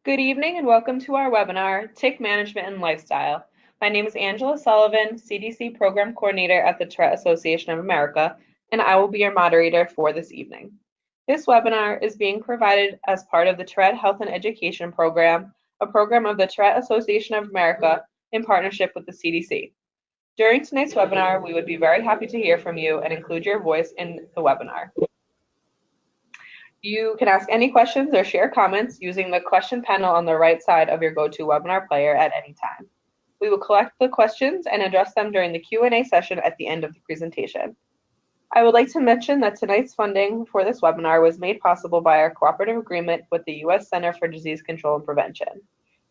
Good evening and welcome to our webinar, Tic Management and Lifestyle. My name is Angela Sullivan, CDC Program Coordinator at the Tourette Association of America, and I will be your moderator for this evening. This webinar is being provided as part of the Tourette Health and Education Program, a program of the Tourette Association of America in partnership with the CDC. During tonight's webinar, we would be very happy to hear from you and include your voice in the webinar. You can ask any questions or share comments using the question panel on the right side of your GoToWebinar player at any time. We will collect the questions and address them during the Q&A session at the end of the presentation. I would like to mention that tonight's funding for this webinar was made possible by our cooperative agreement with the U.S. Center for Disease Control and Prevention.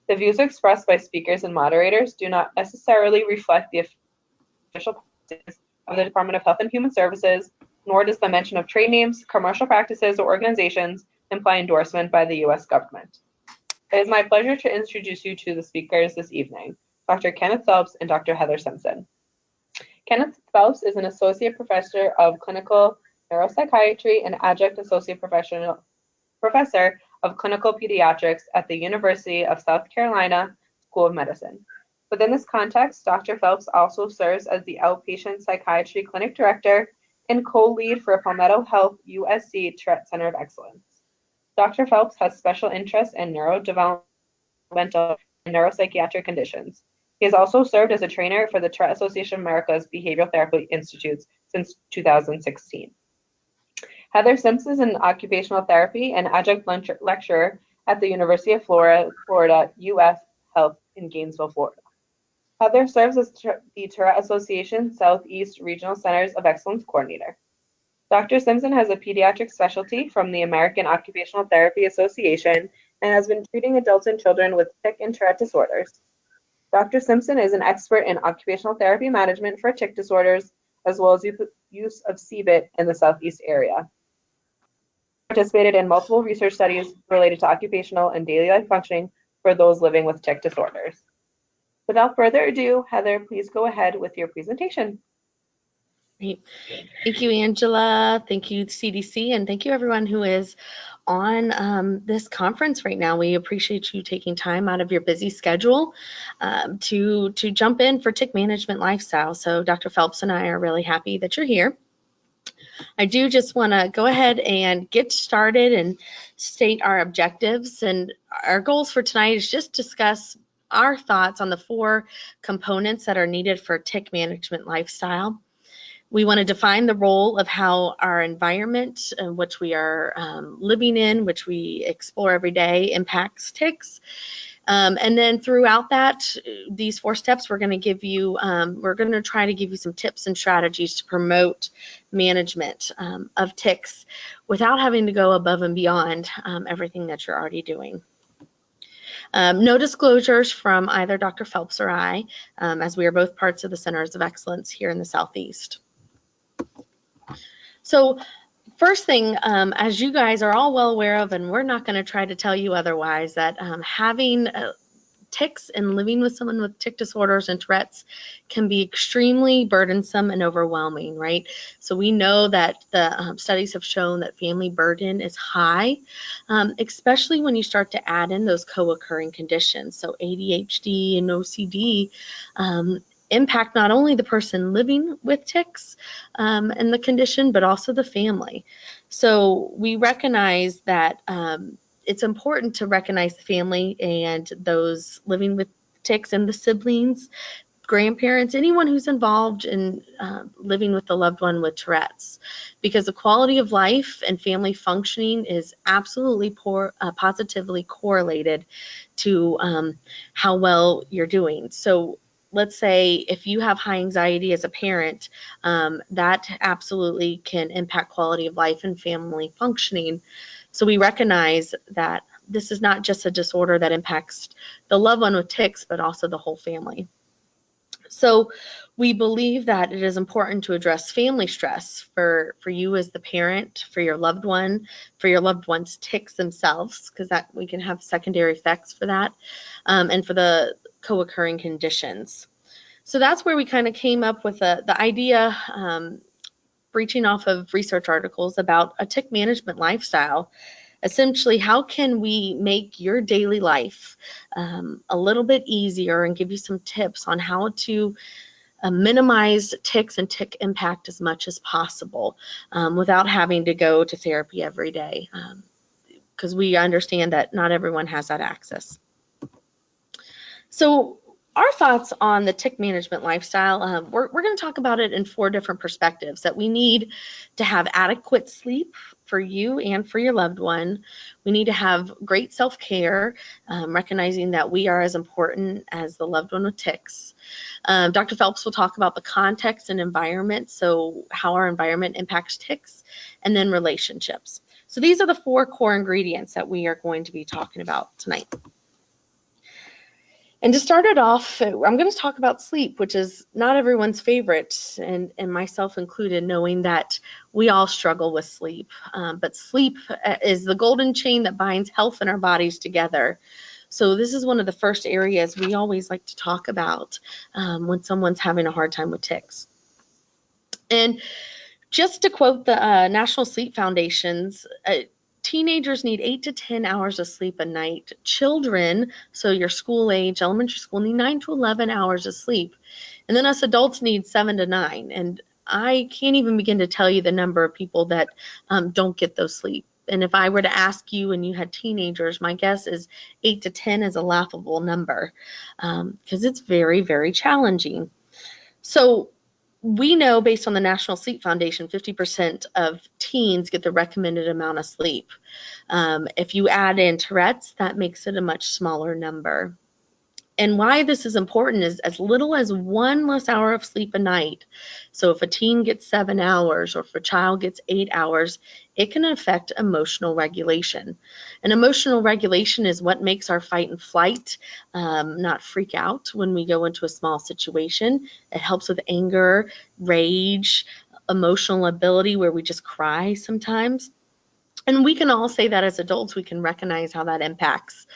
The views expressed by speakers and moderators do not necessarily reflect the official policies of the Department of Health and Human Services, nor does the mention of trade names, commercial practices, or organizations imply endorsement by the U.S. government. It is my pleasure to introduce you to the speakers this evening, Dr. Kenneth Phelps and Dr. Heather Simpson. Kenneth Phelps is an Associate Professor of Clinical Neuropsychiatry and Adjunct Associate Professor of Clinical Pediatrics at the University of South Carolina School of Medicine. Within this context, Dr. Phelps also serves as the Outpatient Psychiatry Clinic Director and co-lead for Palmetto Health USC Tourette Center of Excellence. Dr. Phelps has special interest in neurodevelopmental and neuropsychiatric conditions. He has also served as a trainer for the Tourette Association of America's Behavioral Therapy Institutes since 2016. Heather Simpson is an occupational therapy and adjunct lecturer at the University of Florida UF Health in Gainesville, Florida. Heather serves as the Tourette Association Southeast Regional Centers of Excellence Coordinator. Dr. Simpson has a pediatric specialty from the American Occupational Therapy Association and has been treating adults and children with tic and Tourette disorders. Dr. Simpson is an expert in occupational therapy management for tic disorders, as well as use of CBIT in the Southeast area. He participated in multiple research studies related to occupational and daily life functioning for those living with tic disorders. Without further ado, Heather, please go ahead with your presentation. Great. Thank you, Angela. Thank you, CDC, and thank you everyone who is on this conference right now. We appreciate you taking time out of your busy schedule to jump in for Tic Management Lifestyle. So Dr. Phelps and I are really happy that you're here. I do just want to go ahead and get started and state our objectives, and our goals for tonight is just discuss our thoughts on the 4 components that are needed for Tic Management Lifestyle. We want to define the role of how our environment, which we are living in, which we explore every day, impacts tics. And then throughout that, these 4 steps, we're going to try to give you some tips and strategies to promote management of tics without having to go above and beyond everything that you're already doing. No disclosures from either Dr. Phelps or I, as we are both parts of the Centers of Excellence here in the Southeast. So first thing, as you guys are all well aware of, and we're not going to try to tell you otherwise, that having tics and living with someone with tic disorders and Tourette's can be extremely burdensome and overwhelming, right? So we know that the studies have shown that family burden is high, especially when you start to add in those co-occurring conditions. So ADHD and OCD impact not only the person living with tics and the condition, but also the family. So we recognize that it's important to recognize the family and those living with tics and the siblings, grandparents, anyone who's involved in living with a loved one with Tourette's, because the quality of life and family functioning is absolutely positively correlated to how well you're doing. So let's say if you have high anxiety as a parent, that absolutely can impact quality of life and family functioning. So we recognize that this is not just a disorder that impacts the loved one with tics, but also the whole family. So we believe that it is important to address family stress for you as the parent, for your loved one, for your loved one's tics themselves, because that we can have secondary effects for that, and for the co-occurring conditions. So that's where we kind of came up with the idea, breaching off of research articles about a tic management lifestyle Essentially, how can we make your daily life a little bit easier and give you some tips on how to minimize tics and tic impact as much as possible without having to go to therapy every day, because we understand that not everyone has that access. So our thoughts on the tic management lifestyle, we're going to talk about it in 4 different perspectives. That we need to have adequate sleep for you and for your loved one. We need to have great self-care, recognizing that we are as important as the loved one with tics. Dr. Phelps will talk about the context and environment, so how our environment impacts tics, and then relationships. So these are the 4 core ingredients that we are going to be talking about tonight. And to start it off, I'm going to talk about sleep, which is not everyone's favorite, and myself included, knowing that we all struggle with sleep. But sleep is the golden chain that binds health in our bodies together. So this is one of the first areas we always like to talk about when someone's having a hard time with tics. And just to quote the National Sleep Foundation's, teenagers need 8 to 10 hours of sleep a night. Children, so your school age, elementary school, need 9 to 11 hours of sleep. And then us adults need 7 to 9. And I can't even begin to tell you the number of people that don't get those sleep. And if I were to ask you and you had teenagers, my guess is 8 to 10 is a laughable number because it's very, very challenging. So we know, based on the National Sleep Foundation, 50% of teens get the recommended amount of sleep. If you add in Tourette's, that makes it a much smaller number. And why this is important is as little as 1 less hour of sleep a night. So if a teen gets 7 hours or if a child gets 8 hours, it can affect emotional regulation. And emotional regulation is what makes our fight and flight not freak out when we go into a small situation. It helps with anger, rage, emotional ability where we just cry sometimes. And we can all say that as adults, we can recognize how that impacts.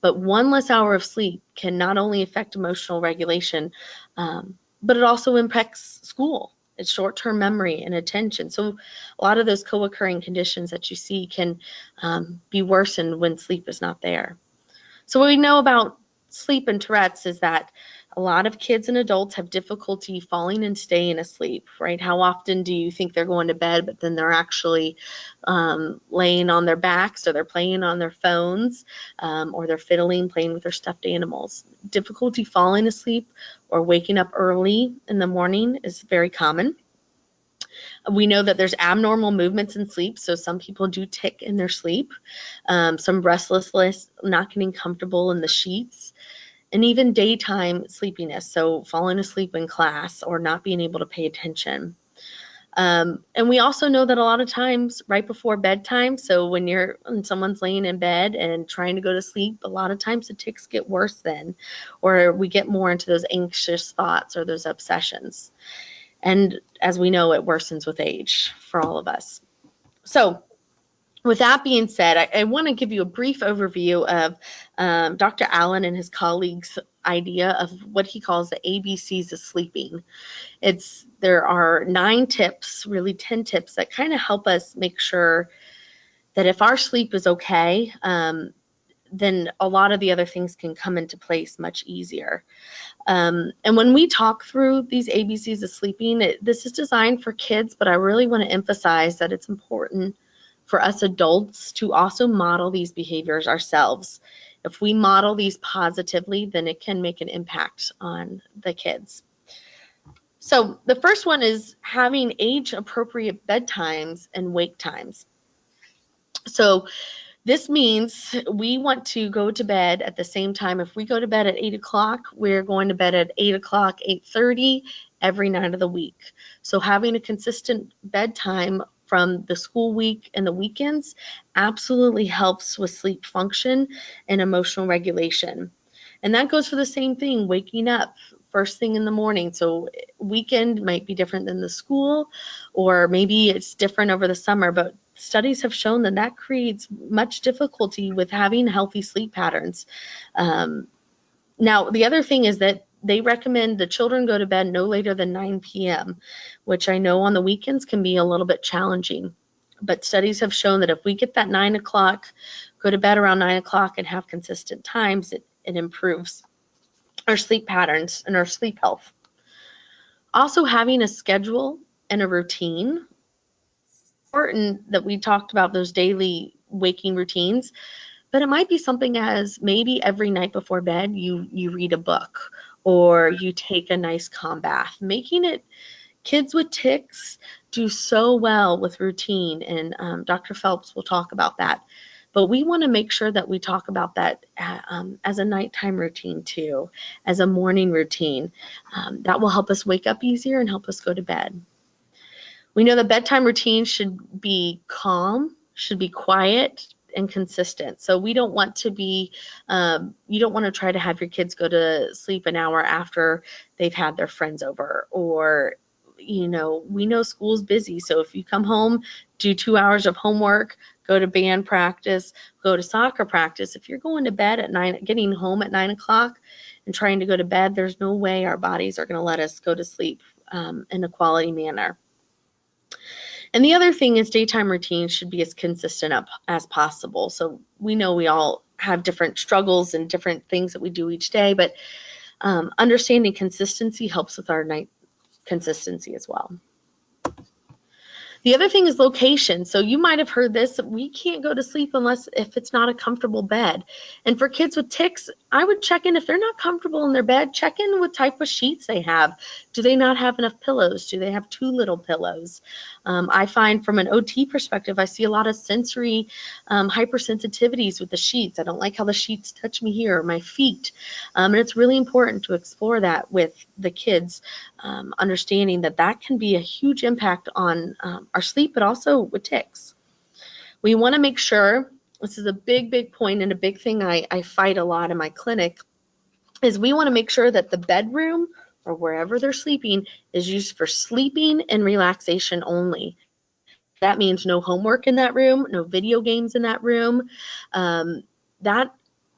But 1 less hour of sleep can not only affect emotional regulation, but it also impacts school. It's short-term memory and attention. So a lot of those co-occurring conditions that you see can be worsened when sleep is not there. So what we know about sleep and Tourette's is that a lot of kids and adults have difficulty falling and staying asleep, right? How often do you think they're going to bed, but then they're actually laying on their backs, or they're playing on their phones, or they're fiddling, playing with their stuffed animals? Difficulty falling asleep or waking up early in the morning is very common. We know that there's abnormal movements in sleep, so some people do tic in their sleep, some restlessness, not getting comfortable in the sheets, and even daytime sleepiness, so falling asleep in class or not being able to pay attention. And we also know that a lot of times right before bedtime, so when someone's laying in bed and trying to go to sleep, a lot of times the tics get worse then, or we get more into those anxious thoughts or those obsessions. And as we know, it worsens with age for all of us. So with that being said, I want to give you a brief overview of Dr. Allen and his colleagues' idea of what he calls the ABCs of sleeping. There are 9 tips, really 10 tips, that kind of help us make sure that if our sleep is okay, then a lot of the other things can come into place much easier. And when we talk through these ABCs of sleeping, this is designed for kids, but I really want to emphasize that it's important for us adults to also model these behaviors ourselves. If we model these positively, then it can make an impact on the kids. So the first one is having age-appropriate bedtimes and wake times. So this means we want to go to bed at the same time. If we go to bed at 8 o'clock, we're going to bed at 8 o'clock, 8:30 every night of the week. So having a consistent bedtime from the school week and the weekends absolutely helps with sleep function and emotional regulation. And that goes for the same thing, waking up first thing in the morning. So weekend might be different than the school, or maybe it's different over the summer, but studies have shown that that creates much difficulty with having healthy sleep patterns. Now, the other thing is that they recommend the children go to bed no later than 9 p.m., which I know on the weekends can be a little bit challenging. But studies have shown that if we get that 9 o'clock, go to bed around 9 o'clock and have consistent times, it improves our sleep patterns and our sleep health. Also, having a schedule and a routine. Important that we talked about those daily waking routines, but it might be something as maybe every night before bed you read a book or you take a nice calm bath. Making it, kids with tics do so well with routine, and Dr. Phelps will talk about that. But we want to make sure that we talk about that as a nighttime routine too, as a morning routine. That will help us wake up easier and help us go to bed. We know that bedtime routine should be calm, should be quiet, and consistent. So we don't want to be, you don't want to try to have your kids go to sleep an hour after they've had their friends over, or, we know school's busy. So if you come home, do 2 hours of homework, go to band practice, go to soccer practice. If you're going to bed at 9, getting home at 9 o'clock and trying to go to bed, there's no way our bodies are going to let us go to sleep in a quality manner. And the other thing is daytime routines should be as consistent as possible. So we know we all have different struggles and different things that we do each day, but understanding consistency helps with our night consistency as well. The other thing is location. So you might have heard this, we can't go to sleep unless if it's not a comfortable bed. And for kids with tics, I would check in if they're not comfortable in their bed, check in what type of sheets they have. Do they not have enough pillows? Do they have too little pillows? I find from an OT perspective, I see a lot of sensory hypersensitivities with the sheets. I don't like how the sheets touch me here or my feet. And it's really important to explore that with the kids, understanding that that can be a huge impact on our sleep, but also with tics. We want to make sure, this is a big point and a big thing I fight a lot in my clinic, is we want to make sure that the bedroom or wherever they're sleeping is used for sleeping and relaxation only. That means no homework in that room, no video games in that room.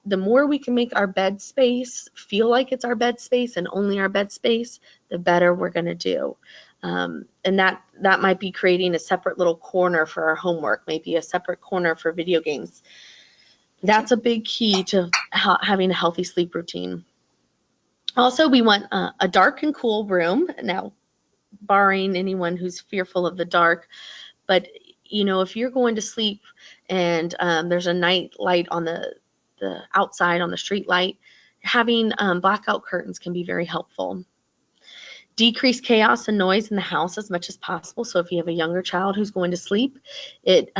The more we can make our bed space feel like it's our bed space and only our bed space, the better we're going to do. And that might be creating a separate little corner for our homework, maybe a separate corner for video games. That's a big key to having a healthy sleep routine. Also, we want a dark and cool room. Now, barring anyone who's fearful of the dark, but if you're going to sleep and there's a night light on the outside on the street light, having blackout curtains can be very helpful. Decrease chaos and noise in the house as much as possible. So if you have a younger child who's going to sleep, it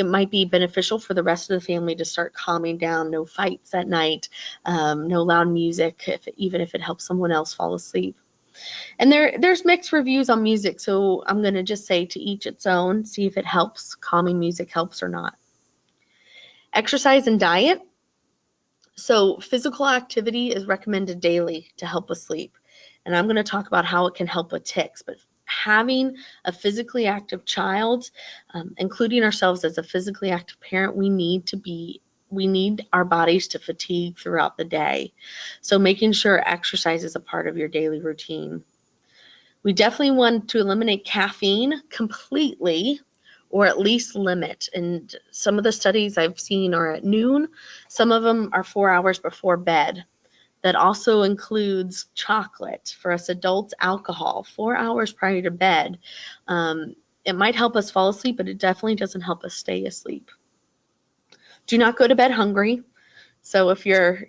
might be beneficial for the rest of the family to start calming down. No fights at night, no loud music, even if it helps someone else fall asleep. And there's mixed reviews on music, so I'm going to just say to each its own, see if it helps, calming music helps or not. Exercise and diet. So physical activity is recommended daily to help with sleep. And I'm going to talk about how it can help with tics, but having a physically active child, including ourselves as a physically active parent, we need our bodies to fatigue throughout the day. So making sure exercise is a part of your daily routine. We definitely want to eliminate caffeine completely, or at least limit. And some of the studies I've seen are at noon. Some of them are 4 hours before bed. That also includes chocolate. For us adults, alcohol, 4 hours prior to bed. It might help us fall asleep, but it definitely doesn't help us stay asleep. Do not go to bed hungry. So if you're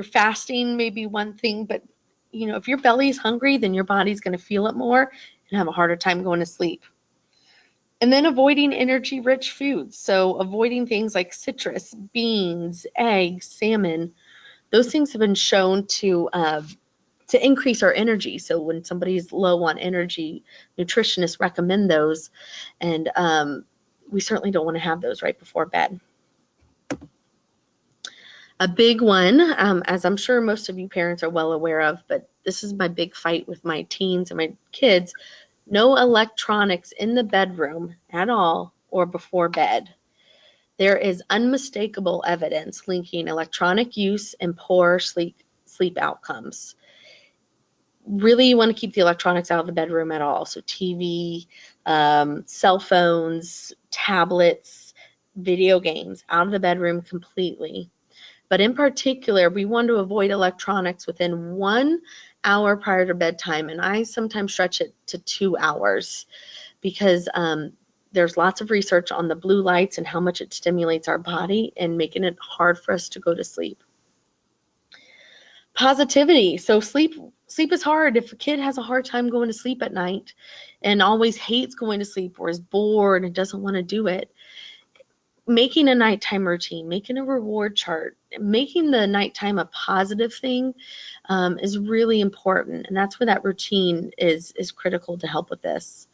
fasting, maybe one thing, but if your belly's hungry, then your body's going to feel it more and have a harder time going to sleep. And then avoiding energy-rich foods. So avoiding things like citrus, beans, eggs, salmon. Those things have been shown to increase our energy. So when somebody's low on energy, nutritionists recommend those. And we certainly don't want to have those right before bed. A big one, as I'm sure most of you parents are well aware of, but this is my big fight with my teens and my kids, no electronics in the bedroom at all or before bed. There is unmistakable evidence linking electronic use and poor sleep outcomes. Really, you want to keep the electronics out of the bedroom at all. So TV, cell phones, tablets, video games, out of the bedroom completely. But in particular, we want to avoid electronics within 1 hour prior to bedtime, and I sometimes stretch it to 2 hours because there's lots of research on the blue lights and how much it stimulates our body and making it hard for us to go to sleep. Positivity. So sleep is hard. If a kid has a hard time going to sleep at night and always hates going to sleep or is bored and doesn't want to do it, making a nighttime routine, making a reward chart, making the nighttime a positive thing is really important. And that's where that routine is critical to help with this.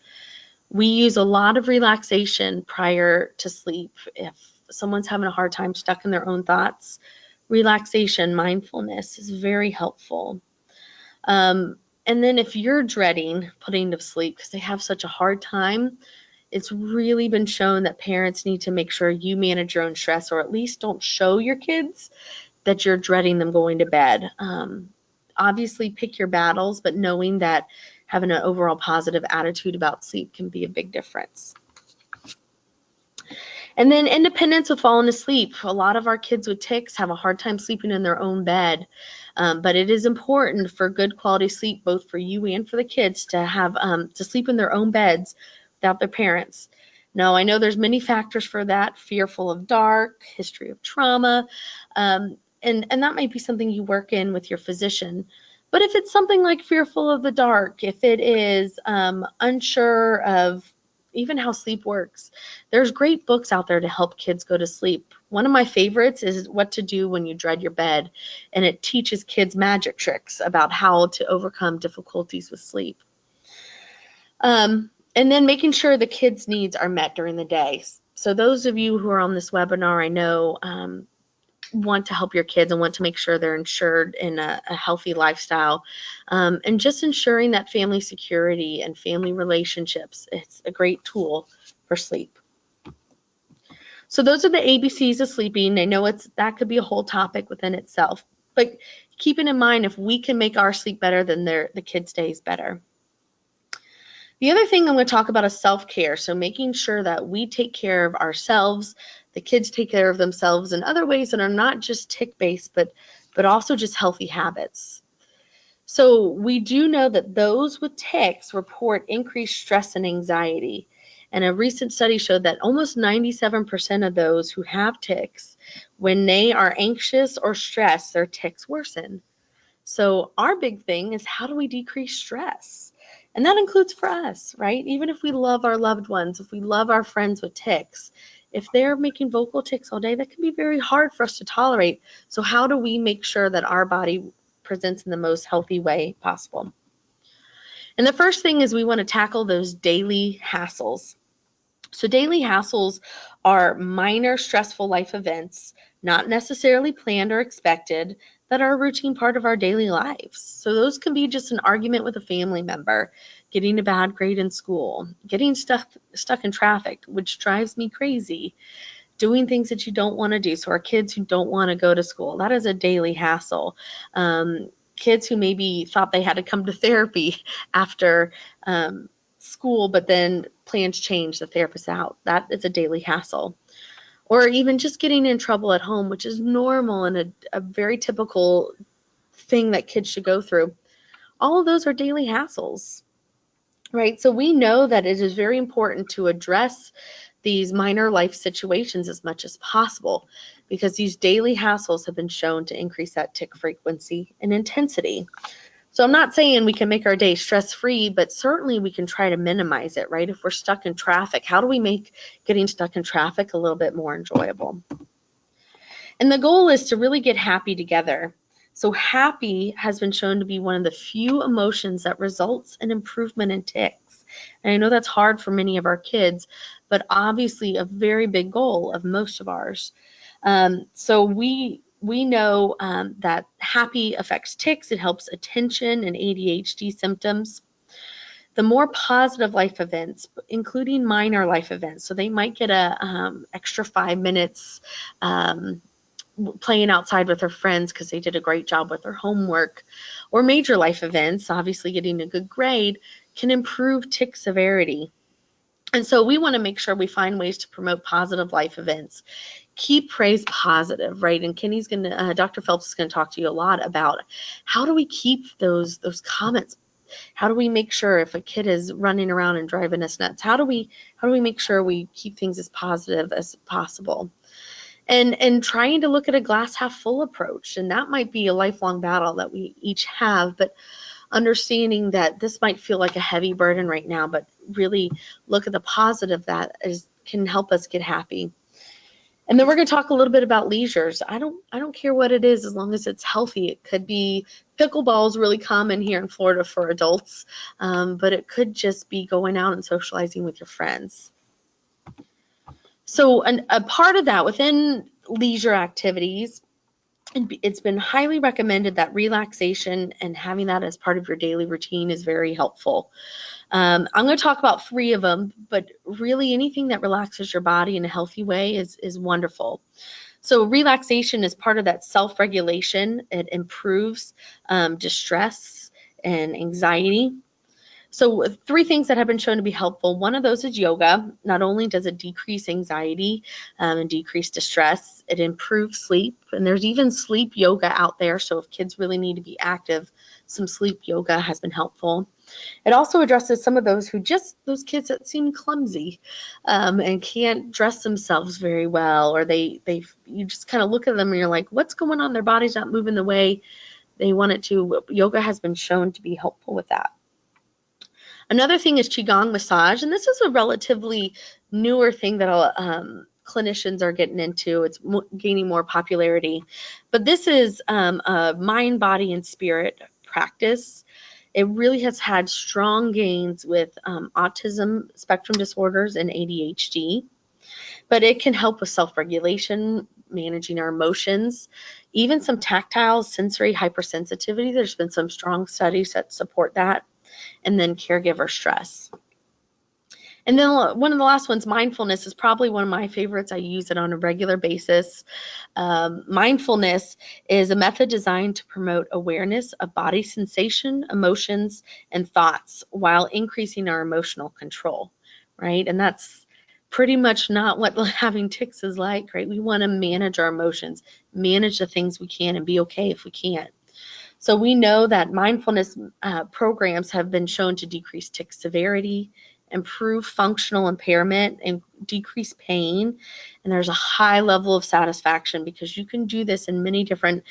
We use a lot of relaxation prior to sleep. If someone's having a hard time stuck in their own thoughts, relaxation, mindfulness is very helpful. And then if you're dreading putting to sleep because they have such a hard time, it's really been shown that parents need to make sure you manage your own stress, or at least don't show your kids that you're dreading them going to bed. Obviously, pick your battles, but knowing that having an overall positive attitude about sleep can be a big difference. And then independence with falling asleep. A lot of our kids with tics have a hard time sleeping in their own bed, but it is important for good quality sleep, both for you and for the kids, to have to sleep in their own beds without their parents. Now, I know there's many factors for that: fearful of dark, history of trauma, and that might be something you work in with your physician. But if it's something like fearful of the dark, if it is unsure of even how sleep works, there's great books out there to help kids go to sleep. One of my favorites is What to Do When You Dread Your Bed, and it teaches kids magic tricks about how to overcome difficulties with sleep. And then making sure the kids' needs are met during the day. So those of you who are on this webinar, I know want to help your kids and want to make sure they're insured in a healthy lifestyle, and just ensuring that family security and family relationships, it's a great tool for sleep. So those are the ABCs of sleeping. I know that could be a whole topic within itself, but keeping in mind, if we can make our sleep better, then the kids' day is better. The other thing I'm going to talk about is self-care. So making sure that we take care of ourselves, the kids take care of themselves in other ways that are not just tic-based, but also just healthy habits. So we do know that those with tics report increased stress and anxiety. And a recent study showed that almost 97% of those who have tics, when they are anxious or stressed, their tics worsen. So our big thing is, how do we decrease stress? And that includes for us, right? Even if we love our loved ones, if we love our friends with tics, if they're making vocal tics all day, that can be very hard for us to tolerate. So how do we make sure that our body presents in the most healthy way possible? And the first thing is we want to tackle those daily hassles. So daily hassles are minor stressful life events, not necessarily planned or expected, that are a routine part of our daily lives. So those can be just an argument with a family member, getting a bad grade in school, getting stuck in traffic, which drives me crazy, doing things that you don't want to do. So our kids who don't want to go to school, that is a daily hassle. Kids who maybe thought they had to come to therapy after school, but then plans change, the therapist's out. That is a daily hassle. Or even just getting in trouble at home, which is normal and a very typical thing that kids should go through. All of those are daily hassles, right? So we know that it is very important to address these minor life situations as much as possible, because these daily hassles have been shown to increase that tic frequency and intensity. So I'm not saying we can make our day stress-free, but certainly we can try to minimize it, right? If we're stuck in traffic, how do we make getting stuck in traffic a little bit more enjoyable? And the goal is to really get happy together. So happy has been shown to be one of the few emotions that results in improvement in tics. And I know that's hard for many of our kids, but obviously a very big goal of most of ours. So we know that happy affects tics. It helps attention and ADHD symptoms. The more positive life events, including minor life events, so they might get a extra 5 minutes playing outside with their friends because they did a great job with their homework, or major life events, obviously getting a good grade, can improve tic severity. And so we want to make sure we find ways to promote positive life events. Keep praise positive, right? And Kenny's going to, Dr. Phelps is going to talk to you a lot about how do we keep those comments. How do we make sure if a kid is running around and driving us nuts, how do we make sure we keep things as positive as possible? And trying to look at a glass half full approach. And that might be a lifelong battle that we each have, but understanding that this might feel like a heavy burden right now, but really look at the positive that can help us get happy. And then we're going to talk a little bit about leisures. I don't care what it is as long as it's healthy. It could be pickleball is really common here in Florida for adults, but it could just be going out and socializing with your friends. So a part of that within leisure activities, it's been highly recommended that relaxation and having that as part of your daily routine is very helpful. I'm going to talk about 3 of them, but really anything that relaxes your body in a healthy way is wonderful. So relaxation is part of that self-regulation. It improves distress and anxiety. So 3 things that have been shown to be helpful. One of those is yoga. Not only does it decrease anxiety and decrease distress, it improves sleep. And there's even sleep yoga out there. So if kids really need to be active, some sleep yoga has been helpful. It also addresses some of those those kids that seem clumsy and can't dress themselves very well, or you just kind of look at them and you're like, what's going on? Their body's not moving the way they want it to. Yoga has been shown to be helpful with that. Another thing is Qigong massage, and this is a relatively newer thing that clinicians are getting into. It's gaining more popularity. But this is a mind, body, and spirit practice. It really has had strong gains with autism spectrum disorders and ADHD. But it can help with self-regulation, managing our emotions, even some tactile sensory hypersensitivity. There's been some strong studies that support that. And then caregiver stress. And then one of the last ones, mindfulness, is probably one of my favorites. I use it on a regular basis. Mindfulness is a method designed to promote awareness of body sensation, emotions, and thoughts while increasing our emotional control, right? And that's pretty much not what having tics is like, right? We want to manage our emotions, manage the things we can, and be okay if we can't. So we know that mindfulness programs have been shown to decrease tic severity, improve functional impairment, and decrease pain. And there's a high level of satisfaction because you can do this in many different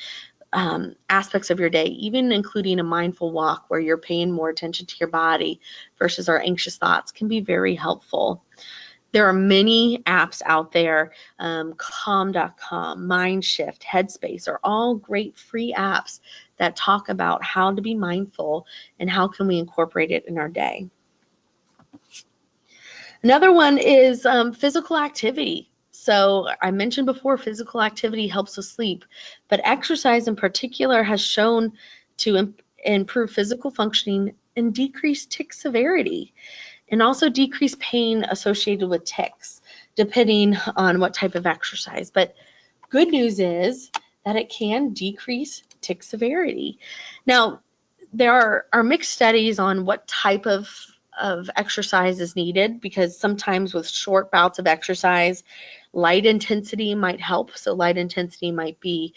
aspects of your day, even including a mindful walk where you're paying more attention to your body versus our anxious thoughts can be very helpful. There are many apps out there, Calm.com, Mindshift, Headspace are all great free apps that talk about how to be mindful and how can we incorporate it in our day. Another one is physical activity. So I mentioned before, physical activity helps with sleep, but exercise in particular has shown to improve physical functioning and decrease tic severity, and also decrease pain associated with tics, depending on what type of exercise. But good news is that it can decrease tic severity. Now, there are mixed studies on what type of exercise is needed, because sometimes with short bouts of exercise, light intensity might help. So light intensity might be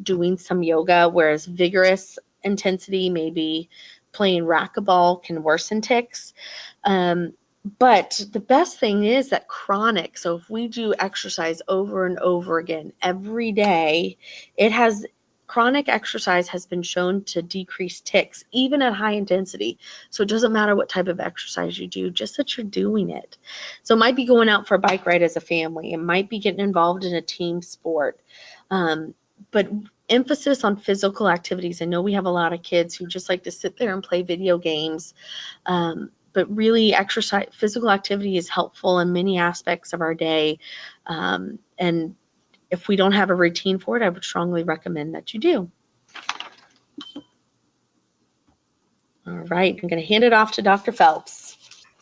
doing some yoga, whereas vigorous intensity, maybe playing racquetball, can worsen tics. But the best thing is that chronic, so if we do exercise over and over again every day, chronic exercise has been shown to decrease tics, even at high intensity. So it doesn't matter what type of exercise you do, just that you're doing it. So it might be going out for a bike ride as a family. It might be getting involved in a team sport. But emphasis on physical activities. I know we have a lot of kids who just like to sit there and play video games. But really, physical activity is helpful in many aspects of our day. And if we don't have a routine for it, I would strongly recommend that you do. All right, I'm going to hand it off to Dr. Phelps.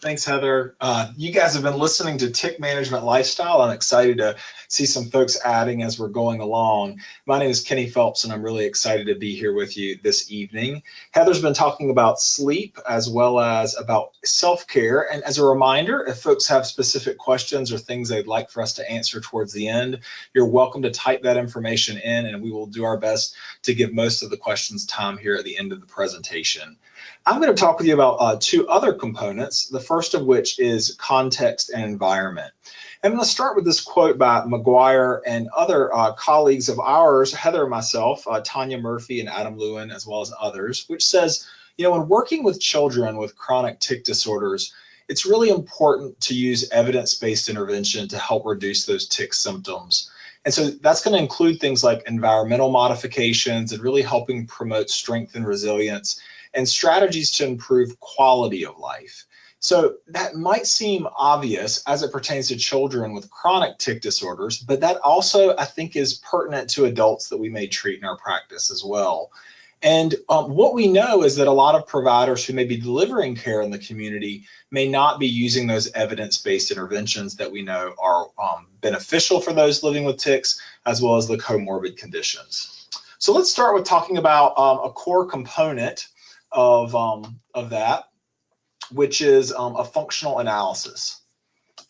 Thanks, Heather. You guys have been listening to Tic Management Lifestyle. I'm excited to see some folks adding as we're going along. My name is Kenneth Phelps, and I'm really excited to be here with you this evening. Heather's been talking about sleep as well as about self-care. And as a reminder, if folks have specific questions or things they'd like for us to answer towards the end, you're welcome to type that information in, and we will do our best to give most of the questions time here at the end of the presentation. I'm going to talk with you about two other components, the first of which is context and environment. I'm going to start with this quote by McGuire and other colleagues of ours, Heather and myself, Tanya Murphy and Adam Lewin, as well as others, which says, when working with children with chronic tic disorders, it's really important to use evidence-based intervention to help reduce those tic symptoms. And so that's going to include things like environmental modifications and really helping promote strength and resilience, and strategies to improve quality of life. So that might seem obvious as it pertains to children with chronic tic disorders, but that also, I think, is pertinent to adults that we may treat in our practice as well. And what we know is that a lot of providers who may be delivering care in the community may not be using those evidence-based interventions that we know are beneficial for those living with tics, as well as the comorbid conditions. So let's start with talking about a core component of that, which is a functional analysis.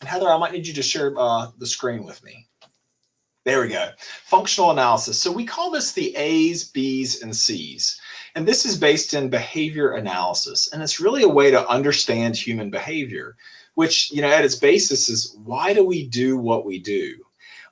And Heather, I might need you to share the screen with me. There we go. Functional analysis. So we call this the A's, B's, and C's. And this is based in behavior analysis. And it's really a way to understand human behavior, which, at its basis is, why do we do what we do?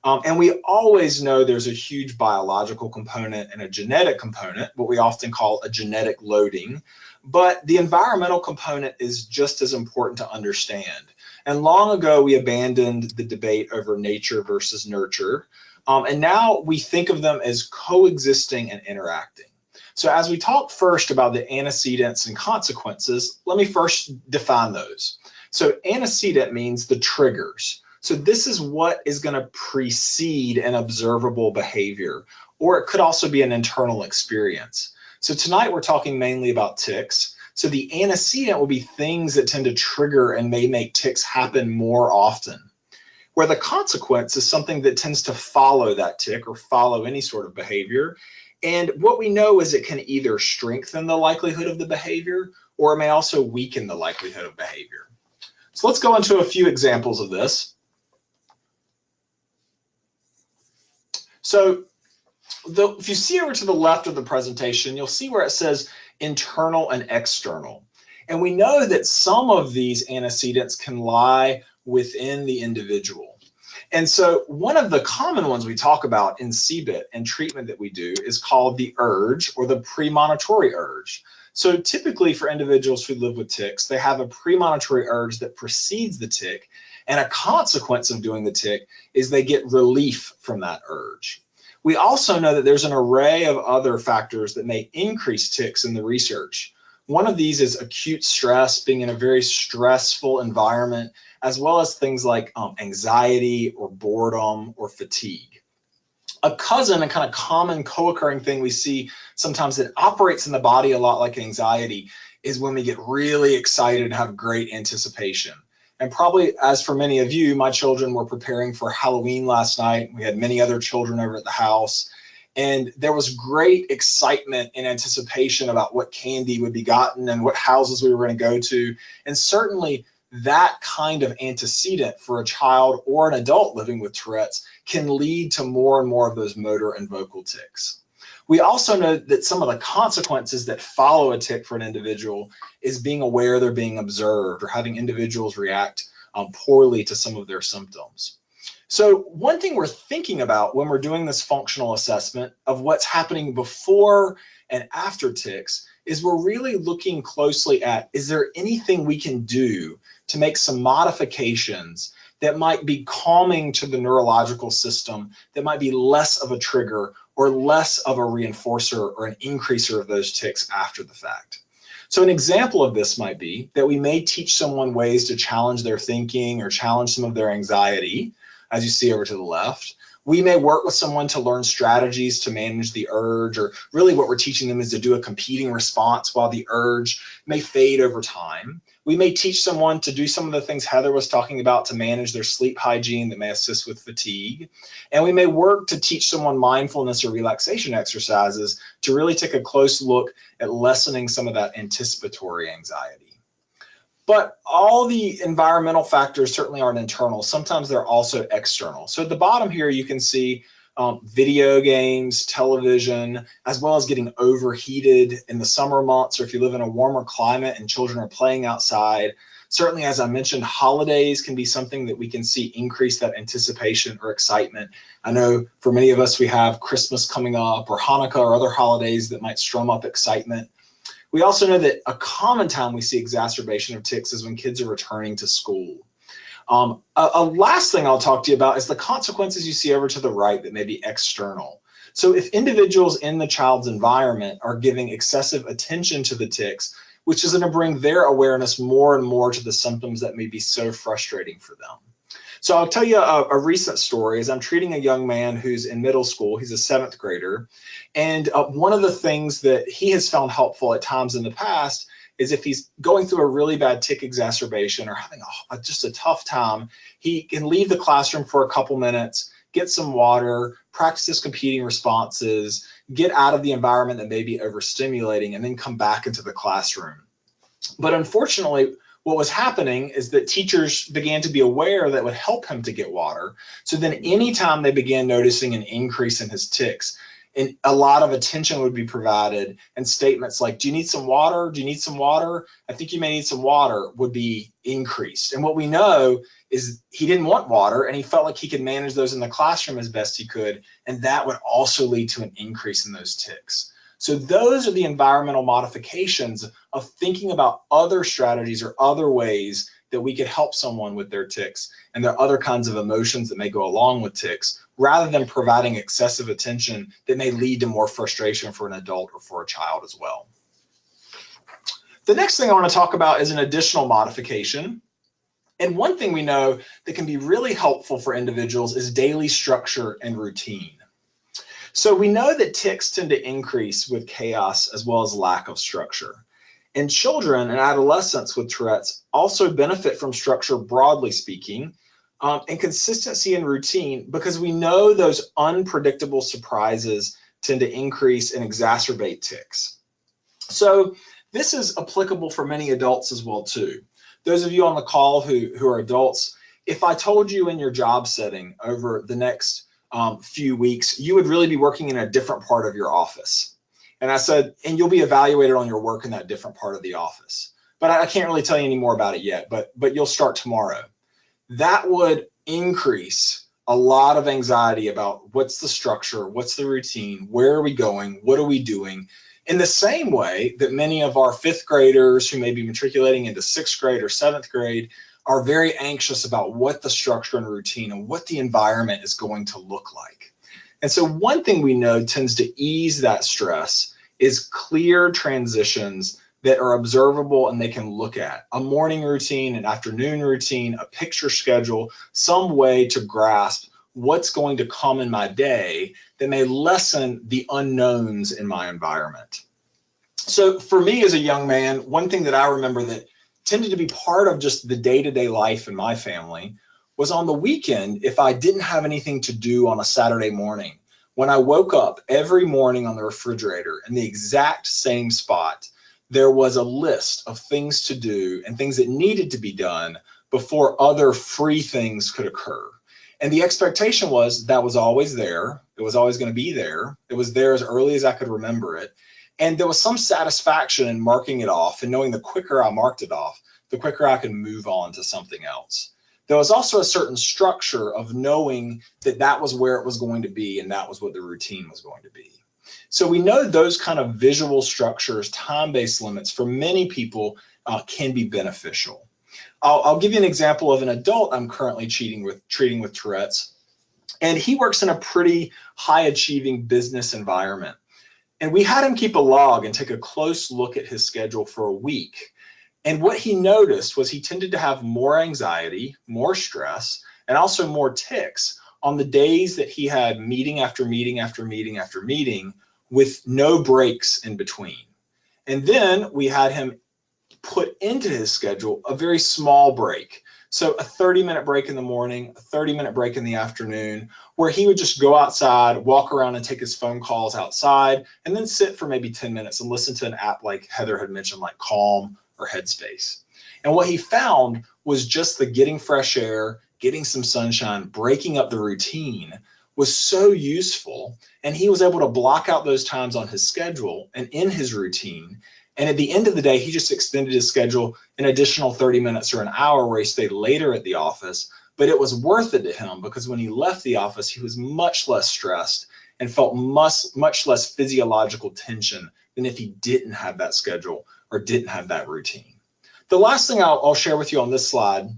And we always know there's a huge biological component and a genetic component, what we often call a genetic loading. But the environmental component is just as important to understand. And long ago, we abandoned the debate over nature versus nurture. And now we think of them as coexisting and interacting. So as we talk first about the antecedents and consequences, let me first define those. So antecedent means the triggers. So this is what is going to precede an observable behavior, or it could also be an internal experience. So tonight we're talking mainly about tics. So the antecedent will be things that tend to trigger and may make tics happen more often, where the consequence is something that tends to follow that tic or follow any sort of behavior. And what we know is it can either strengthen the likelihood of the behavior, or it may also weaken the likelihood of behavior. So let's go into a few examples of this. So if you see over to the left of the presentation, you'll see where it says internal and external. And we know that some of these antecedents can lie within the individual. And so one of the common ones we talk about in CBIT and treatment that we do is called the urge, or the premonitory urge. So typically for individuals who live with tics, they have a premonitory urge that precedes the tic, and a consequence of doing the tic is they get relief from that urge. We also know that there's an array of other factors that may increase tics in the research. One of these is acute stress, being in a very stressful environment, as well as things like anxiety or boredom or fatigue. A cousin, a kind of common co-occurring thing we see sometimes that operates in the body a lot like anxiety, is when we get really excited and have great anticipation. And probably, as for many of you, my children were preparing for Halloween last night. We had many other children over at the house. And there was great excitement and anticipation about what candy would be gotten and what houses we were going to go to. And certainly that kind of antecedent for a child or an adult living with Tourette's can lead to more and more of those motor and vocal tics. We also know that some of the consequences that follow a tic for an individual is being aware they're being observed, or having individuals react poorly to some of their symptoms. So one thing we're thinking about when we're doing this functional assessment of what's happening before and after tics is we're really looking closely at, is there anything we can do to make some modifications that might be calming to the neurological system, that might be less of a trigger or less of a reinforcer or an increaser of those tics after the fact. So an example of this might be that we may teach someone ways to challenge their thinking or challenge some of their anxiety. as you see over to the left. We may work with someone to learn strategies to manage the urge, or really what we're teaching them is to do a competing response while the urge may fade over time. We may teach someone to do some of the things Heather was talking about to manage their sleep hygiene that may assist with fatigue. And we may work to teach someone mindfulness or relaxation exercises to really take a close look at lessening some of that anticipatory anxiety. But all the environmental factors certainly aren't internal. Sometimes they're also external. So at the bottom here, you can see video games, television, as well as getting overheated in the summer months, or if you live in a warmer climate and children are playing outside. Certainly, as I mentioned, holidays can be something that we can see increase that anticipation or excitement. I know for many of us, we have Christmas coming up, or Hanukkah, or other holidays that might strum up excitement. We also know that a common time we see exacerbation of tics is when kids are returning to school. A last thing I'll talk to you about is the consequences you see over to the right that may be external. So if individuals in the child's environment are giving excessive attention to the tics, which is going to bring their awareness more and more to the symptoms that may be so frustrating for them. So I'll tell you a recent story. As I'm treating a young man who's in middle school, he's a 7th grader, and one of the things that he has found helpful at times in the past is if he's going through a really bad tic exacerbation or having just a tough time, he can leave the classroom for a couple minutes, get some water, practice his competing responses, get out of the environment that may be overstimulating, and then come back into the classroom. But unfortunately, what was happening is that teachers began to be aware that would help him to get water. So then anytime they began noticing an increase in his tics, and a lot of attention would be provided, and statements like, do you need some water? Do you need some water? I think you may need some water would be increased. And what we know is he didn't want water, and he felt like he could manage those in the classroom as best he could. And that would also lead to an increase in those tics. So those are the environmental modifications of thinking about other strategies or other ways that we could help someone with their tics. And there are other kinds of emotions that may go along with tics, rather than providing excessive attention that may lead to more frustration for an adult or for a child as well. The next thing I want to talk about is an additional modification. And one thing we know that can be really helpful for individuals is daily structure and routine. So we know that tics tend to increase with chaos as well as lack of structure. And children and adolescents with Tourette's also benefit from structure, broadly speaking, and consistency and routine, because we know those unpredictable surprises tend to increase and exacerbate tics. So this is applicable for many adults as well too. Those of you on the call who are adults, if I told you in your job setting over the next few weeks, you would really be working in a different part of your office. And I said, and you'll be evaluated on your work in that different part of the office. But I can't really tell you any more about it yet, but you'll start tomorrow. That would increase a lot of anxiety about what's the structure, what's the routine, where are we going, what are we doing, in the same way that many of our 5th graders who may be matriculating into 6th grade or 7th grade are very anxious about what the structure and routine and what the environment is going to look like. And so one thing we know tends to ease that stress is clear transitions that are observable and they can look at. A morning routine, an afternoon routine, a picture schedule, some way to grasp what's going to come in my day that may lessen the unknowns in my environment. So for me as a young man, one thing that I remember that tended to be part of just the day-to-day life in my family was on the weekend, if I didn't have anything to do on a Saturday morning, when I woke up every morning on the refrigerator in the exact same spot, there was a list of things to do and things that needed to be done before other free things could occur. And the expectation was that was always there. It was always going to be there. It was there as early as I could remember it. And there was some satisfaction in marking it off and knowing the quicker I marked it off, the quicker I could move on to something else. There was also a certain structure of knowing that that was where it was going to be and that was what the routine was going to be. So we know those kind of visual structures, time-based limits for many people can be beneficial. I'll give you an example of an adult I'm currently treating with Tourette's, and he works in a pretty high-achieving business environment. And we had him keep a log and take a close look at his schedule for a week. And what he noticed was he tended to have more anxiety, more stress, and also more tics on the days that he had meeting after meeting after meeting after meeting with no breaks in between. And then we had him put into his schedule a very small break. So a 30-minute break in the morning, a 30-minute break in the afternoon, where he would just go outside, walk around and take his phone calls outside, and then sit for maybe 10 minutes and listen to an app like Heather had mentioned, like Calm or Headspace. And what he found was just the getting fresh air, getting some sunshine, breaking up the routine was so useful. And he was able to block out those times on his schedule and in his routine. And at the end of the day, he just extended his schedule an additional 30 minutes or an hour where he stayed later at the office. But it was worth it to him because when he left the office, he was much less stressed and felt much less physiological tension than if he didn't have that schedule or didn't have that routine. The last thing I'll share with you on this slide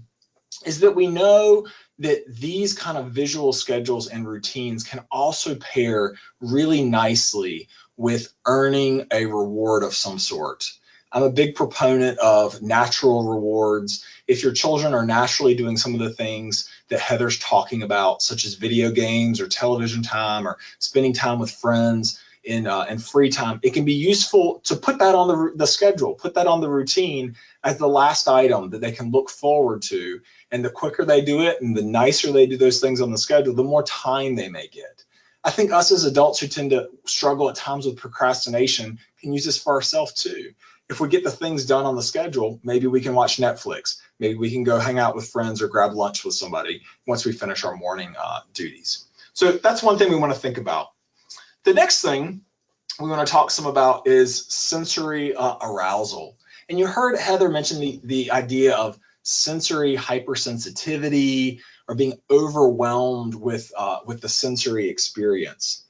is that we know that these kind of visual schedules and routines can also pair really nicely with earning a reward of some sort. I'm a big proponent of natural rewards. If your children are naturally doing some of the things that Heather's talking about, such as video games or television time or spending time with friends in free time, it can be useful to put that on the schedule, put that on the routine as the last item that they can look forward to. And the quicker they do it and the nicer they do those things on the schedule, the more time they may get. I think us as adults who tend to struggle at times with procrastination can use this for ourselves too. If we get the things done on the schedule, maybe we can watch Netflix. Maybe we can go hang out with friends or grab lunch with somebody once we finish our morning duties. So that's one thing we want to think about. The next thing we want to talk some about is sensory arousal. And you heard Heather mention the idea of sensory hypersensitivity or being overwhelmed with the sensory experience.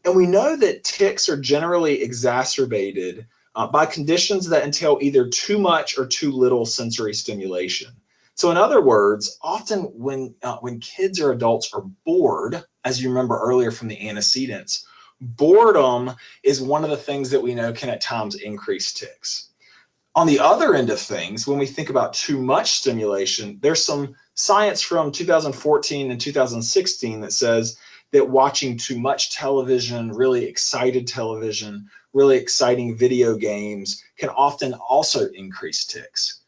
And we know that tics are generally exacerbated by conditions that entail either too much or too little sensory stimulation. So in other words, often when kids or adults are bored, as you remember earlier from the antecedents, boredom is one of the things that we know can at times increase tics. On the other end of things, when we think about too much stimulation, there's some science from 2014 and 2016 that says that watching too much television, really excited television, really exciting video games can often also increase tics.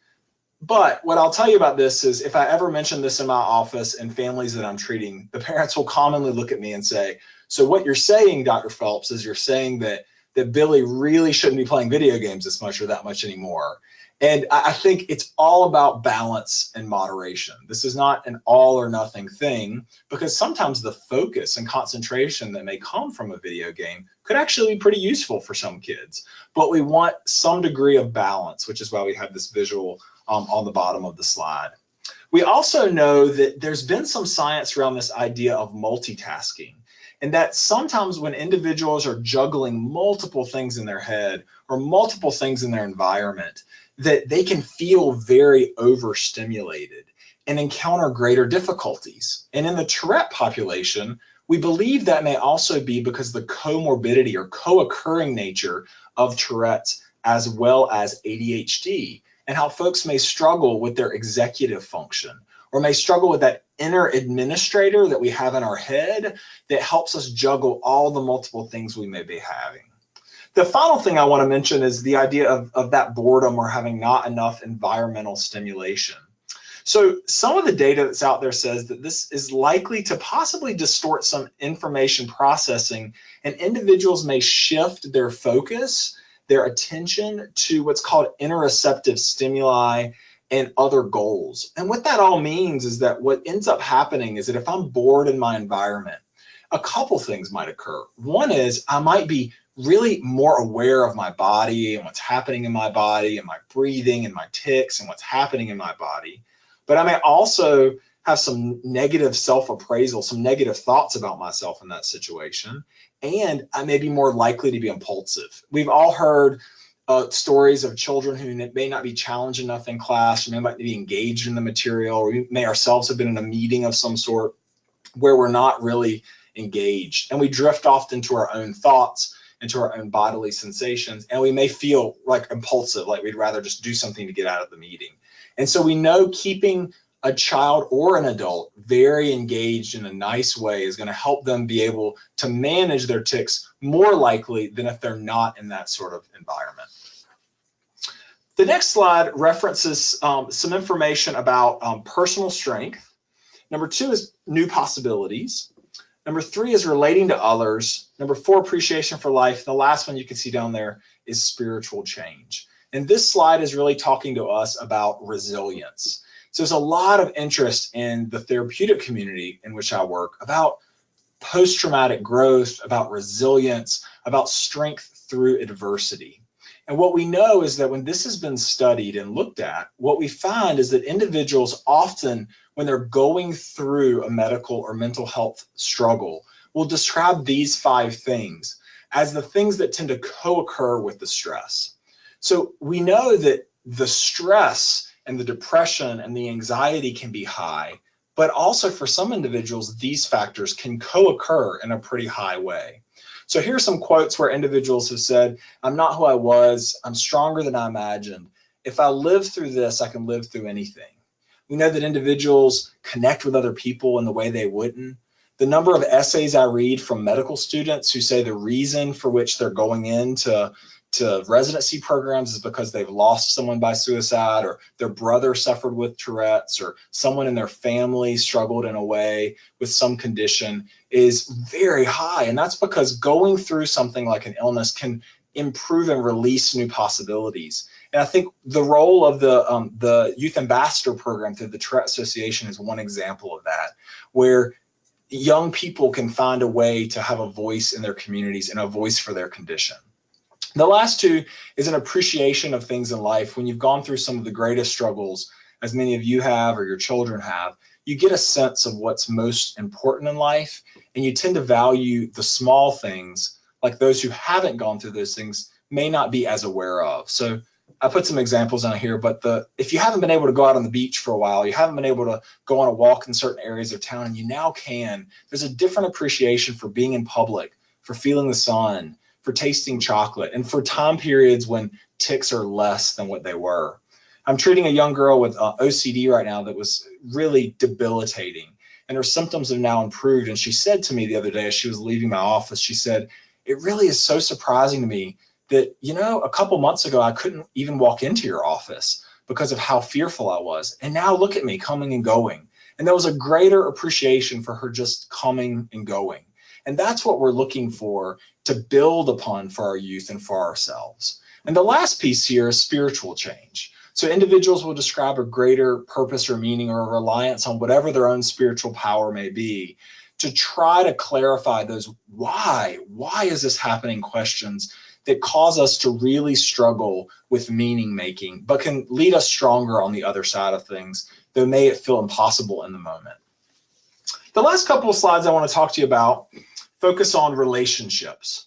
But what I'll tell you about this is if I ever mention this in my office and families that I'm treating, the parents will commonly look at me and say, so what you're saying, Dr. Phelps, is you're saying that Billy really shouldn't be playing video games this much or that much anymore. And I think it's all about balance and moderation. This is not an all or nothing thing because sometimes the focus and concentration that may come from a video game could actually be pretty useful for some kids. But we want some degree of balance, which is why we have this visual on the bottom of the slide. We also know that there's been some science around this idea of multitasking. And that sometimes when individuals are juggling multiple things in their head or multiple things in their environment, that they can feel very overstimulated and encounter greater difficulties. And in the Tourette population, we believe that may also be because the comorbidity or co-occurring nature of Tourette's as well as ADHD, and how folks may struggle with their executive function or may struggle with that inner administrator that we have in our head that helps us juggle all the multiple things we may be having. The final thing I want to mention is the idea of that boredom or having not enough environmental stimulation. So some of the data that's out there says that this is likely to possibly distort some information processing, and individuals may shift their focus, their attention to what's called interoceptive stimuli and other goals. And what that all means is that what ends up happening is that if I'm bored in my environment, a couple things might occur. One is I might be really more aware of my body and what's happening in my body and my breathing and my tics and what's happening in my body. But I may also have some negative self-appraisal, some negative thoughts about myself in that situation. And I may be more likely to be impulsive. We've all heard stories of children who may not be challenged enough in class, or may not be engaged in the material, or we may ourselves have been in a meeting of some sort where we're not really engaged. And we drift off into our own thoughts, into our own bodily sensations, and we may feel like impulsive, like we'd rather just do something to get out of the meeting. And so we know keeping a child or an adult very engaged in a nice way is going to help them be able to manage their tics more likely than if they're not in that sort of environment. The next slide references some information about personal strength. Number 2 is new possibilities. Number 3 is relating to others. Number 4, appreciation for life. The last one you can see down there is spiritual change. And this slide is really talking to us about resilience. So there's a lot of interest in the therapeutic community in which I work about post-traumatic growth, about resilience, about strength through adversity. And what we know is that when this has been studied and looked at, what we find is that individuals often, when they're going through a medical or mental health struggle, will describe these 5 things as the things that tend to co-occur with the stress. So we know that the stress and the depression and the anxiety can be high, but also for some individuals, these factors can co-occur in a pretty high way. So here are some quotes where individuals have said, I'm not who I was, I'm stronger than I imagined. If I live through this, I can live through anything. We know that individuals connect with other people in the way they wouldn't. The number of essays I read from medical students who say the reason for which they're going into residency programs is because they've lost someone by suicide, or their brother suffered with Tourette's, or someone in their family struggled in a way with some condition is very high. And that's because going through something like an illness can improve and release new possibilities. And I think the role of the Youth Ambassador program through the Tourette Association is one example of that, where young people can find a way to have a voice in their communities and a voice for their condition. The last 2 is an appreciation of things in life. When you've gone through some of the greatest struggles, as many of you have or your children have, you get a sense of what's most important in life, and you tend to value the small things, like those who haven't gone through those things may not be as aware of. So I put some examples on here, but if you haven't been able to go out on the beach for a while, you haven't been able to go on a walk in certain areas of town, and you now can, there's a different appreciation for being in public, for feeling the sun, for tasting chocolate, and for time periods when tics are less than what they were. I'm treating a young girl with OCD right now that was really debilitating, and her symptoms have now improved. And she said to me the other day as she was leaving my office, she said, it really is so surprising to me that, you know, a couple months ago, I couldn't even walk into your office because of how fearful I was. And now look at me coming and going. And there was a greater appreciation for her just coming and going. And that's what we're looking for to build upon for our youth and for ourselves. And the last piece here is spiritual change. So individuals will describe a greater purpose or meaning or a reliance on whatever their own spiritual power may be to try to clarify those why is this happening questions that cause us to really struggle with meaning making, but can lead us stronger on the other side of things, though may it feel impossible in the moment. The last couple of slides I want to talk to you about focus on relationships.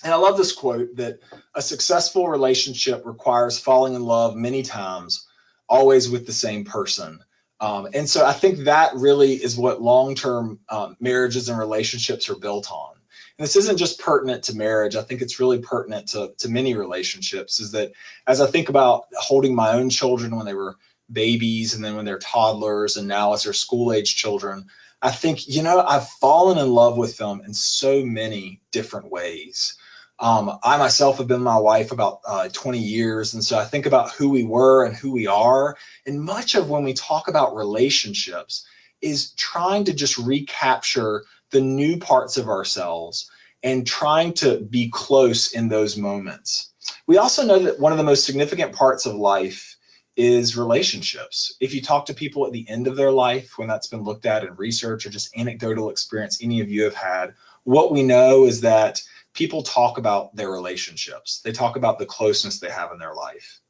And I love this quote that a successful relationship requires falling in love many times, always with the same person. And so I think that really is what long-term marriages and relationships are built on. And this isn't just pertinent to marriage. I think it's really pertinent to many relationships, is that as I think about holding my own children when they were babies and then when they're toddlers and now as they're school-age children, I think, you know, I've fallen in love with them in so many different ways. I myself have been my wife about 20 years. And so I think about who we were and who we are. And much of when we talk about relationships is trying to just recapture the new parts of ourselves and trying to be close in those moments. We also know that one of the most significant parts of life is relationships. If you talk to people at the end of their life, when that's been looked at in research or just anecdotal experience any of you have had, what we know is that people talk about their relationships. They talk about the closeness they have in their life.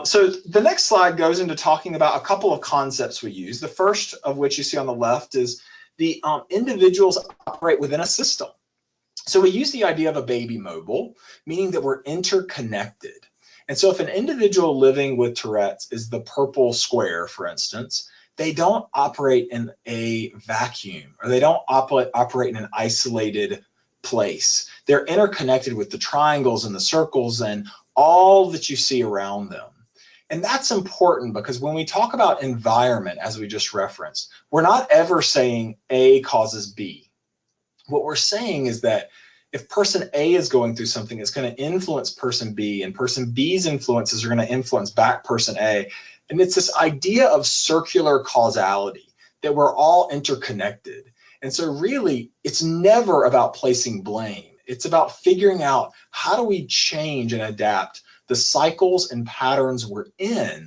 So the next slide goes into talking about a couple of concepts we use. The first of which you see on the left is the individuals operate within a system. So we use the idea of a baby mobile, meaning that we're interconnected. And so if an individual living with Tourette's is the purple square, for instance, they don't operate in a vacuum, or they don't operate in an isolated place. They're interconnected with the triangles and the circles and all that you see around them. And that's important because when we talk about environment, as we just referenced, we're not ever saying A causes B. What we're saying is that if person A is going through something, it's going to influence person B, and person B's influences are going to influence back person A. And it's this idea of circular causality, that we're all interconnected. And so really, it's never about placing blame. It's about figuring out how do we change and adapt the cycles and patterns we're in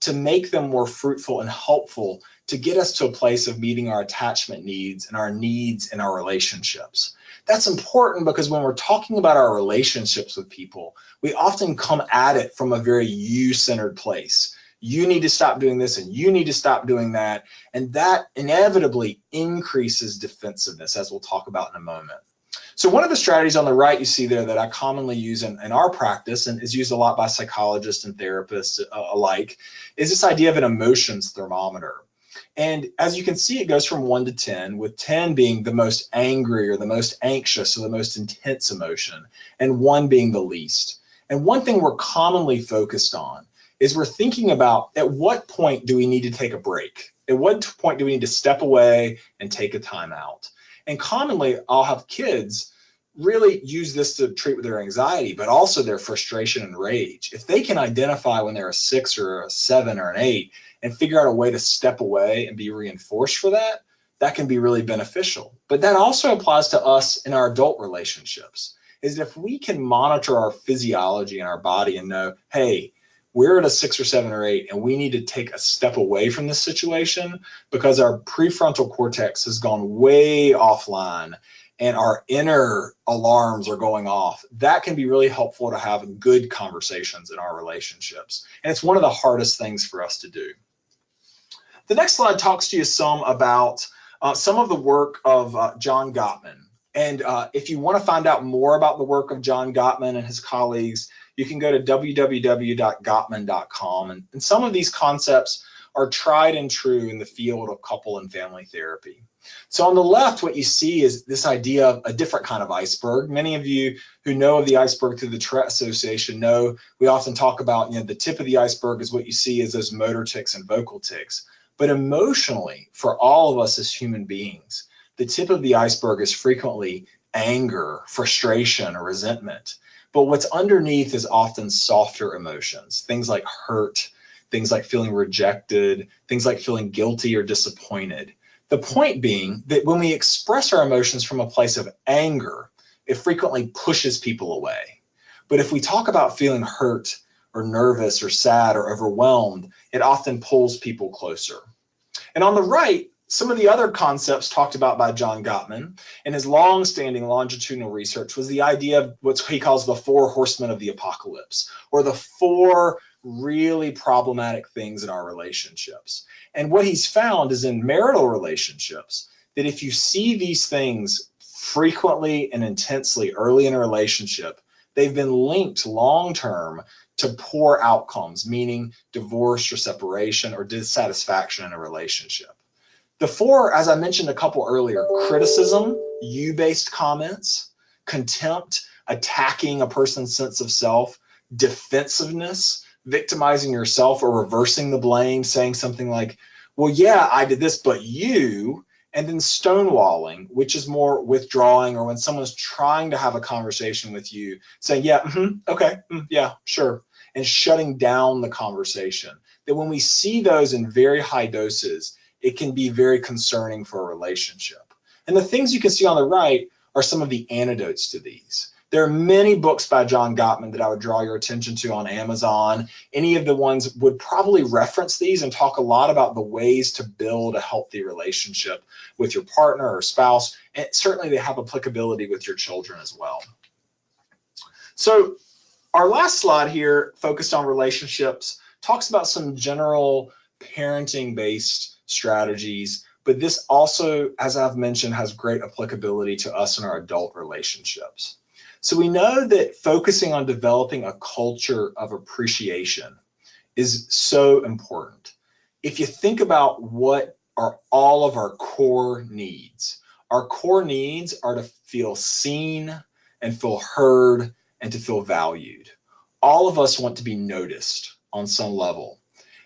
to make them more fruitful and helpful to get us to a place of meeting our attachment needs and our needs in our relationships. That's important because when we're talking about our relationships with people, we often come at it from a very you-centered place. You need to stop doing this and you need to stop doing that. And that inevitably increases defensiveness, as we'll talk about in a moment. So one of the strategies on the right you see there that I commonly use in our practice and is used a lot by psychologists and therapists alike is this idea of an emotions thermometer. And as you can see, it goes from 1 to 10, with 10 being the most angry or the most anxious or the most intense emotion, and 1 being the least. And one thing we're commonly focused on is we're thinking about at what point do we need to take a break? At what point do we need to step away and take a time out? And commonly, I'll have kids really use this to treat with their anxiety, but also their frustration and rage. If they can identify when they're a 6 or a 7 or an 8 and figure out a way to step away and be reinforced for that, that can be really beneficial. But that also applies to us in our adult relationships, is if we can monitor our physiology in our body and know, hey, we're at a 6 or 7 or 8 and we need to take a step away from this situation because our prefrontal cortex has gone way offline and our inner alarms are going off. That can be really helpful to have good conversations in our relationships. And it's one of the hardest things for us to do. The next slide talks to you some about some of the work of John Gottman. And if you want to find out more about the work of John Gottman and his colleagues, you can go to www.gottman.com. And some of these concepts are tried and true in the field of couple and family therapy. So on the left, what you see is this idea of a different kind of iceberg. Many of you who know of the iceberg through the Tourette Association know we often talk about, the tip of the iceberg is what you see as those motor tics and vocal tics. But emotionally, for all of us as human beings, the tip of the iceberg is frequently anger, frustration, or resentment. But what's underneath is often softer emotions, things like hurt, things like feeling rejected, things like feeling guilty or disappointed. The point being that when we express our emotions from a place of anger, it frequently pushes people away. But if we talk about feeling hurt or nervous or sad or overwhelmed, it often pulls people closer. And on the right, some of the other concepts talked about by John Gottman in his long-standing longitudinal research was the idea of what he calls the 4 horsemen of the apocalypse, or the 4 really problematic things in our relationships. And what he's found is in marital relationships that if you see these things frequently and intensely early in a relationship, they've been linked long-term to poor outcomes, meaning divorce or separation or dissatisfaction in a relationship. The 4, as I mentioned a couple earlier, criticism, you-based comments, contempt, attacking a person's sense of self, defensiveness, victimizing yourself or reversing the blame, saying something like, well, yeah, I did this, but you, and then stonewalling, which is more withdrawing, or when someone's trying to have a conversation with you, saying, yeah, okay, yeah, sure, and shutting down the conversation. That when we see those in very high doses, it can be very concerning for a relationship. And the things you can see on the right are some of the antidotes to these. There are many books by John Gottman that I would draw your attention to on Amazon. Any of the ones would probably reference these and talk a lot about the ways to build a healthy relationship with your partner or spouse. And certainly they have applicability with your children as well. So our last slide here, focused on relationships, talks about some general parenting-based strategies, but this also, as I've mentioned, has great applicability to us in our adult relationships. So we know that focusing on developing a culture of appreciation is so important. If you think about what are all of our core needs are to feel seen and feel heard and to feel valued. All of us want to be noticed on some level.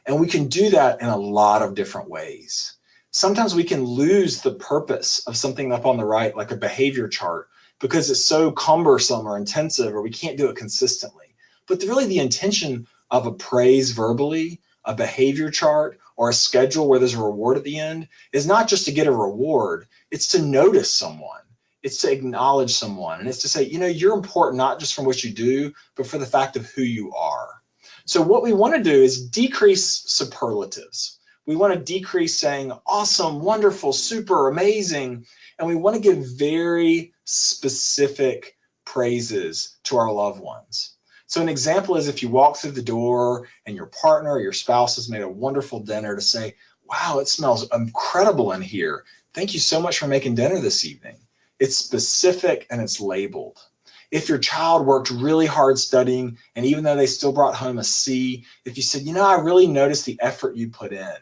And we can do that in a lot of different ways. Sometimes we can lose the purpose of something up on the right, like a behavior chart, because it's so cumbersome or intensive, or we can't do it consistently. But really the intention of a praise verbally, a behavior chart, or a schedule where there's a reward at the end is not just to get a reward, it's to notice someone. It's to acknowledge someone, and it's to say, you know, you're important not just from what you do, but for the fact of who you are. So what we want to do is decrease superlatives. We want to decrease saying awesome, wonderful, super, amazing, and we want to give very specific praises to our loved ones. So an example is if you walk through the door and your partner or your spouse has made a wonderful dinner, to say, wow, it smells incredible in here. Thank you so much for making dinner this evening. It's specific and it's labeled. If your child worked really hard studying, and even though they still brought home a C, if you said, you know, I really noticed the effort you put in.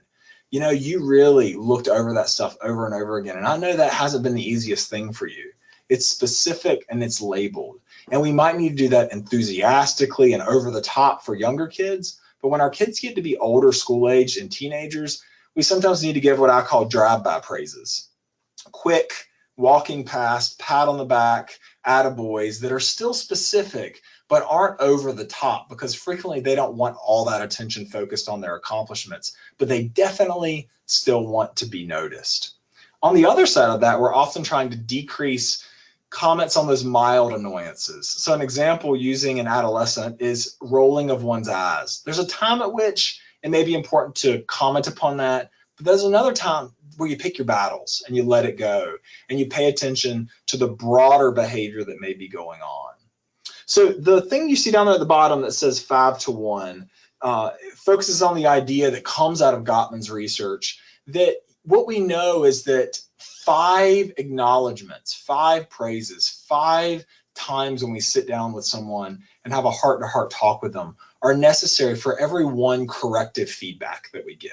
You know, you really looked over that stuff over and over again. And I know that hasn't been the easiest thing for you. It's specific and it's labeled. And we might need to do that enthusiastically and over the top for younger kids. But when our kids get to be older, school age and teenagers, we sometimes need to give what I call drive-by praises. Quick, walking past, pat on the back, attaboys that are still specific, but aren't over the top, because frequently they don't want all that attention focused on their accomplishments, but they definitely still want to be noticed. On the other side of that, we're often trying to decrease comments on those mild annoyances. So an example using an adolescent is rolling of one's eyes. There's a time at which it may be important to comment upon that, but there's another time where you pick your battles and you let it go and you pay attention to the broader behavior that may be going on. So the thing you see down there at the bottom that says 5 to 1 focuses on the idea that comes out of Gottman's research, that what we know is that 5 acknowledgments, 5 praises, 5 times when we sit down with someone and have a heart-to-heart talk with them are necessary for every 1 corrective feedback that we give.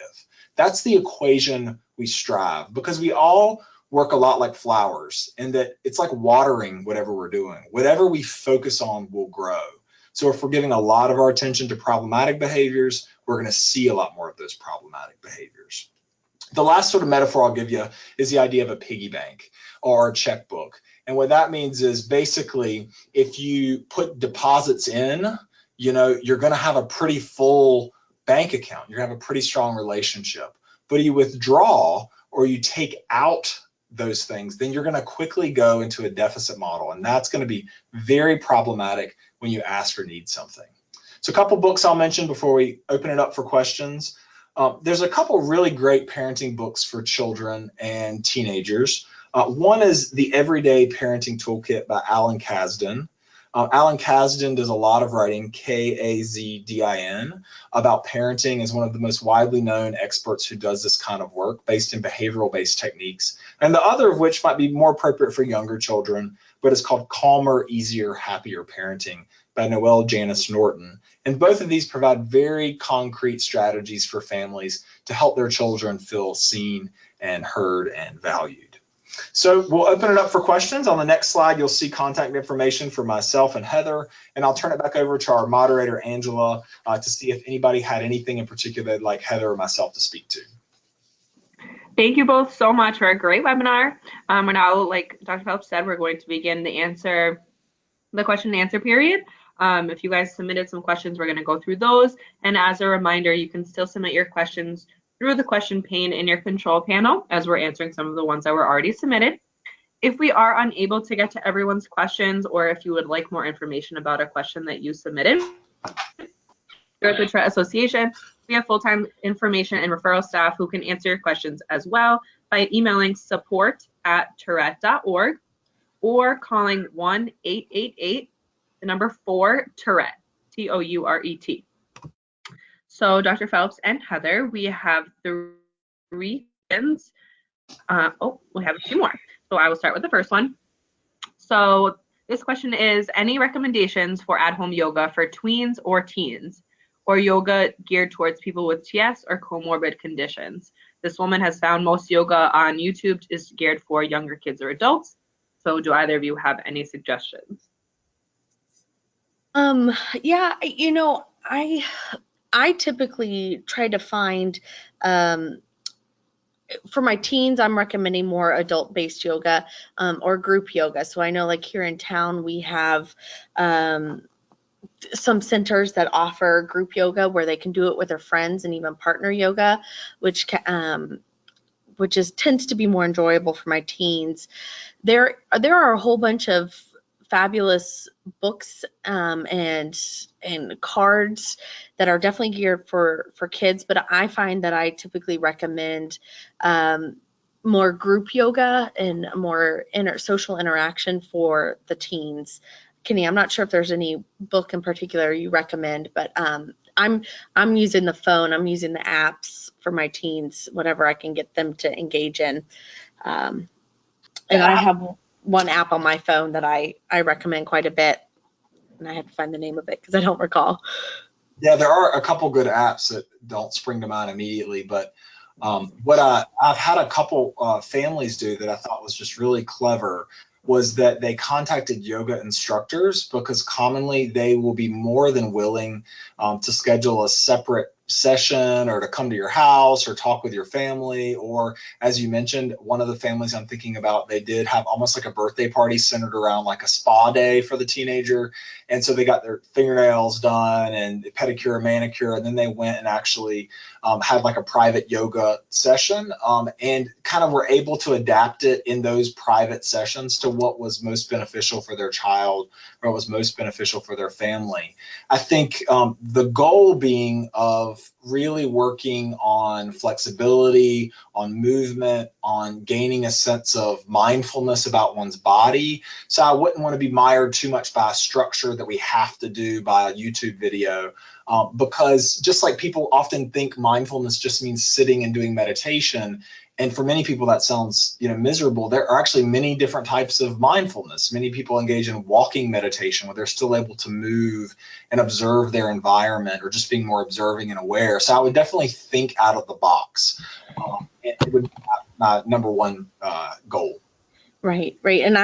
That's the equation we strive, because we all work a lot like flowers, and that it's like watering whatever we're doing. Whatever we focus on will grow. So if we're giving a lot of our attention to problematic behaviors, we're going to see a lot more of those problematic behaviors. The last sort of metaphor I'll give you is the idea of a piggy bank or a checkbook. And what that means is basically if you put deposits in, you know, you're going to have a pretty full bank account. You're going to have a pretty strong relationship. But you withdraw or you take out those things, then you're going to quickly go into a deficit model. And that's going to be very problematic when you ask or need something. So a couple books I'll mention before we open it up for questions. There's a couple really great parenting books for children and teenagers. One is The Everyday Parenting Toolkit by Alan Kasdan. Alan Kasdan does a lot of writing, K-A-Z-D-I-N, about parenting, is one of the most widely known experts who does this kind of work based in behavioral-based techniques. And the other of which might be more appropriate for younger children, but it's called Calmer, Easier, Happier Parenting by Noelle Janice Norton. And both of these provide very concrete strategies for families to help their children feel seen and heard and valued. So we'll open it up for questions. On the next slide, you'll see contact information for myself and Heather, and I'll turn it back over to our moderator, Angela, to see if anybody had anything in particular they'd like Heather or myself to speak to. Thank you both so much for a great webinar. And now, like Dr. Phelps said, we're going to begin the question and answer period. If you guys submitted some questions, we're going to go through those. And as a reminder, you can still submit your questions through the question pane in your control panel, as we're answering some of the ones that were already submitted. If we are unable to get to everyone's questions, or if you would like more information about a question that you submitted, here at the Tourette Association, we have full-time information and referral staff who can answer your questions as well by emailing support@tourette.org or calling 1-888-4-TOURETTE, T-O-U-R-E-T. So Dr. Phelps and Heather, we have 3 questions. We have a few more. So I will start with the first one. So this question is, any recommendations for at-home yoga for tweens or teens, or yoga geared towards people with TS or comorbid conditions? This woman has found most yoga on YouTube is geared for younger kids or adults. So do either of you have any suggestions? Yeah, you know, I typically try to find, for my teens, I'm recommending more adult-based yoga or group yoga. So I know like here in town, we have some centers that offer group yoga where they can do it with their friends, and even partner yoga, which tends to be more enjoyable for my teens. There are a whole bunch of fabulous books and cards that are definitely geared for kids, but I find that I typically recommend more group yoga and more social interaction for the teens. Kenny, I'm not sure if there's any book in particular you recommend, but I'm using the phone, I'm using the apps for my teens, whatever I can get them to engage in. And I have one app on my phone that I recommend quite a bit, and I have to find the name of it because I don't recall. Yeah, there are a couple good apps that don't spring to mind immediately, but what I've had a couple families do that I thought was just really clever was that they contacted yoga instructors, because commonly they will be more than willing to schedule a separate session or to come to your house or talk with your family. Or, as you mentioned, one of the families I'm thinking about, they did have almost like a birthday party centered around like a spa day for the teenager. And so they got their fingernails done and pedicure, manicure, and then they went and actually had like a private yoga session and kind of were able to adapt it in those private sessions to what was most beneficial for their child or what was most beneficial for their family. I think the goal being of really working on flexibility, on movement, on gaining a sense of mindfulness about one's body. So I wouldn't want to be mired too much by a structure that we have to do by a YouTube video, because just like people often think mindfulness just means sitting and doing meditation, and for many people that sounds miserable, there are actually many different types of mindfulness. Many people engage in walking meditation where they're still able to move and observe their environment, or just being more observing and aware. So I would definitely think out of the box. It would be my number one goal. Right. And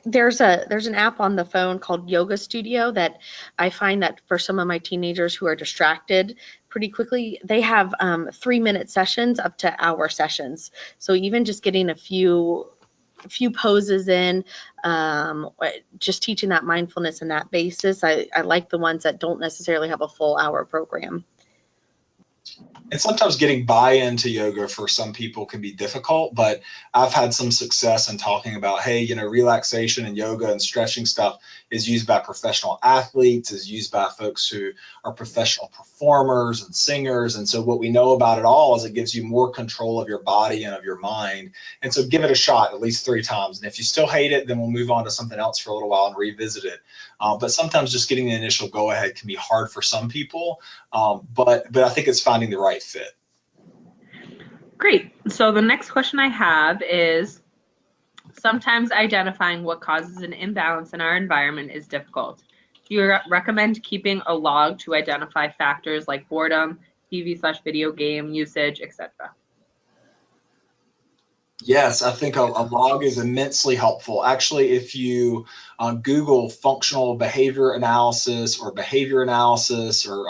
there's an app on the phone called Yoga Studio that I find that for some of my teenagers who are distracted pretty quickly, they have 3-minute sessions up to hour sessions. So even just getting a few poses in, just teaching that mindfulness and that basis, I like the ones that don't necessarily have a full hour program. And sometimes getting buy-in to yoga for some people can be difficult, but I've had some success in talking about, hey, relaxation and yoga and stretching stuff is used by professional athletes, is used by folks who are professional performers and singers. And so what we know about it all is it gives you more control of your body and of your mind. And so give it a shot at least 3 times. And if you still hate it, then we'll move on to something else for a little while and revisit it. But sometimes just getting the initial go-ahead can be hard for some people. But I think it's finding the right fit. Great. So the next question I have is, sometimes identifying what causes an imbalance in our environment is difficult. Do you recommend keeping a log to identify factors like boredom, TV/video game usage, etc.? Yes, I think a log is immensely helpful. Actually, if you Google functional behavior analysis or behavior analysis or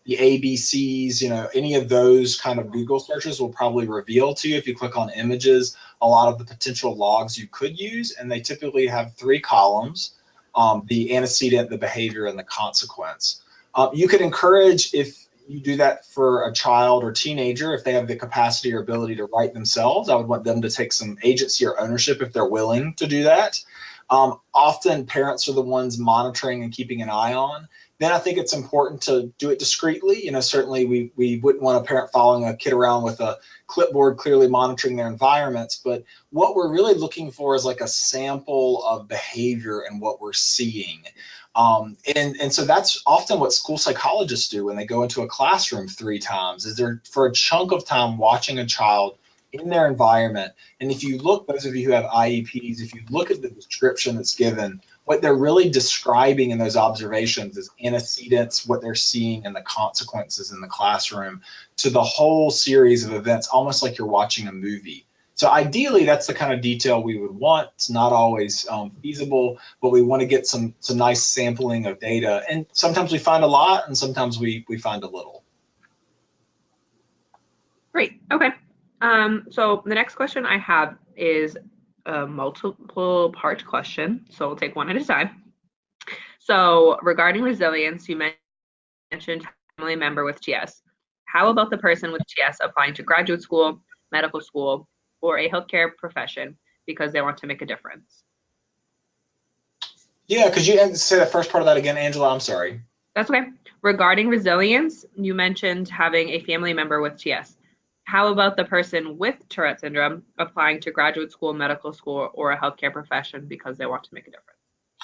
the ABCs, any of those kind of Google searches will probably reveal to you, if you click on images, a lot of the potential logs you could use. And they typically have 3 columns, the antecedent, the behavior, and the consequence. You could encourage, if you do that for a child or teenager, if they have the capacity or ability to write themselves, I would want them to take some agency or ownership if they're willing to do that. Often parents are the ones monitoring and keeping an eye on. Then I think it's important to do it discreetly. Certainly we wouldn't want a parent following a kid around with a clipboard clearly monitoring their environments. But what we're really looking for is like a sample of behavior and what we're seeing. And so that's often what school psychologists do when they go into a classroom 3 times, is they're for a chunk of time watching a child in their environment. And if you look, those of you who have IEPs, if you look at the description that's given, what they're really describing in those observations is antecedents, what they're seeing, and the consequences in the classroom to the whole series of events, almost like you're watching a movie. So ideally, that's the kind of detail we would want. It's not always feasible, but we want to get some nice sampling of data. And sometimes we find a lot, and sometimes we find a little. Great. Okay. So the next question I have is a multiple part question. So we'll take one at a time. So regarding resilience, you mentioned family member with TS. How about the person with TS applying to graduate school, medical school, or a healthcare profession because they want to make a difference? Yeah, could you say the first part of that again, Angela? I'm sorry. That's okay. Regarding resilience, you mentioned having a family member with TS. How about the person with Tourette syndrome applying to graduate school, medical school, or a healthcare profession because they want to make a difference?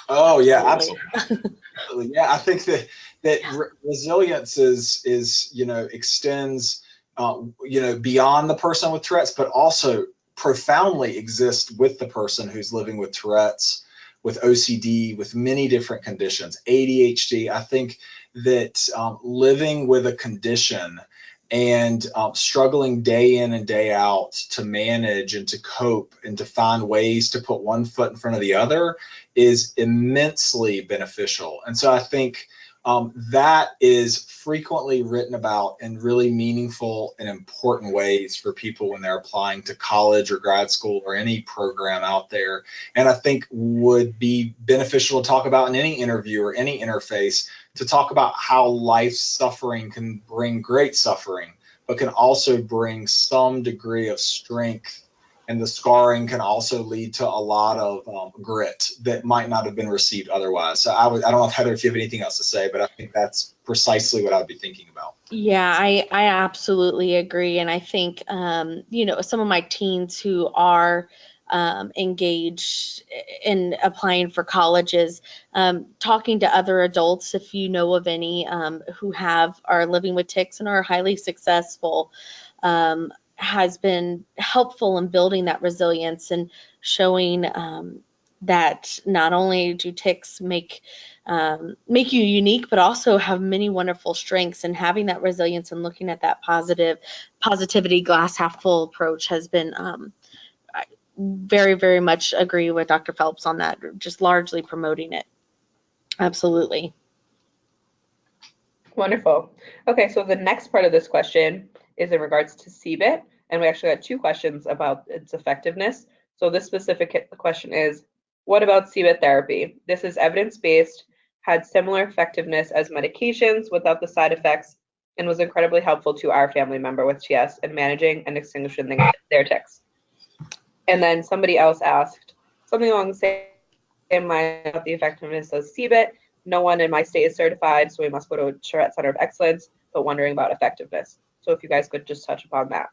Oh yeah, absolutely. Yeah, I think that resilience is extends beyond the person with Tourette's, but also profoundly exists with the person who's living with Tourette's, with OCD, with many different conditions, ADHD. I think that living with a condition and struggling day in and day out to manage and to cope and to find ways to put one foot in front of the other is immensely beneficial. And so I think that is frequently written about in really meaningful and important ways for people when they're applying to college or grad school or any program out there. And I think would be beneficial to talk about in any interview or any interface, to talk about how life suffering can bring great suffering, but can also bring some degree of strength. And the scarring can also lead to a lot of grit that might not have been received otherwise. So I don't know, Heather, if you have anything else to say, but I think that's precisely what I would be thinking about. Yeah, I absolutely agree. And I think, some of my teens who are engaged in applying for colleges, talking to other adults, if you know of any who are living with tics and are highly successful, has been helpful in building that resilience and showing that not only do tics make you unique, but also have many wonderful strengths, and having that resilience and looking at that positivity, glass half full approach has been I very, very much agree with Dr. Phelps on that, just largely promoting it. Absolutely. Wonderful. Okay, so the next part of this question is in regards to CBIT, and we actually got two questions about its effectiveness. So this specific question is, what about CBIT therapy? This is evidence-based, had similar effectiveness as medications without the side effects, and was incredibly helpful to our family member with TS in managing and extinguishing their tics. And then somebody else asked something along the same line about the effectiveness of CBIT. No one in my state is certified, so we must go to a Tourette Center of Excellence, but wondering about effectiveness. So if you guys could just touch upon that.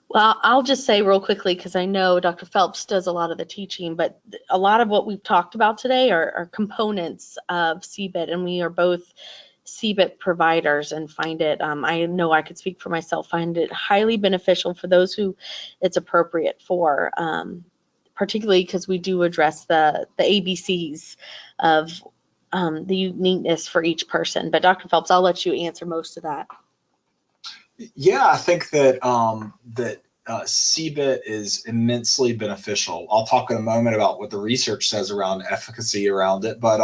Well, I'll just say real quickly, because I know Dr. Phelps does a lot of the teaching, but a lot of what we've talked about today are components of CBIT, and we are both CBIT providers and find it, I know I could speak for myself, find it highly beneficial for those who it's appropriate for, particularly because we do address the ABCs of the uniqueness for each person. But Dr. Phelps, I'll let you answer most of that. Yeah, I think that CBIT is immensely beneficial. I'll talk in a moment about what the research says around efficacy around it. But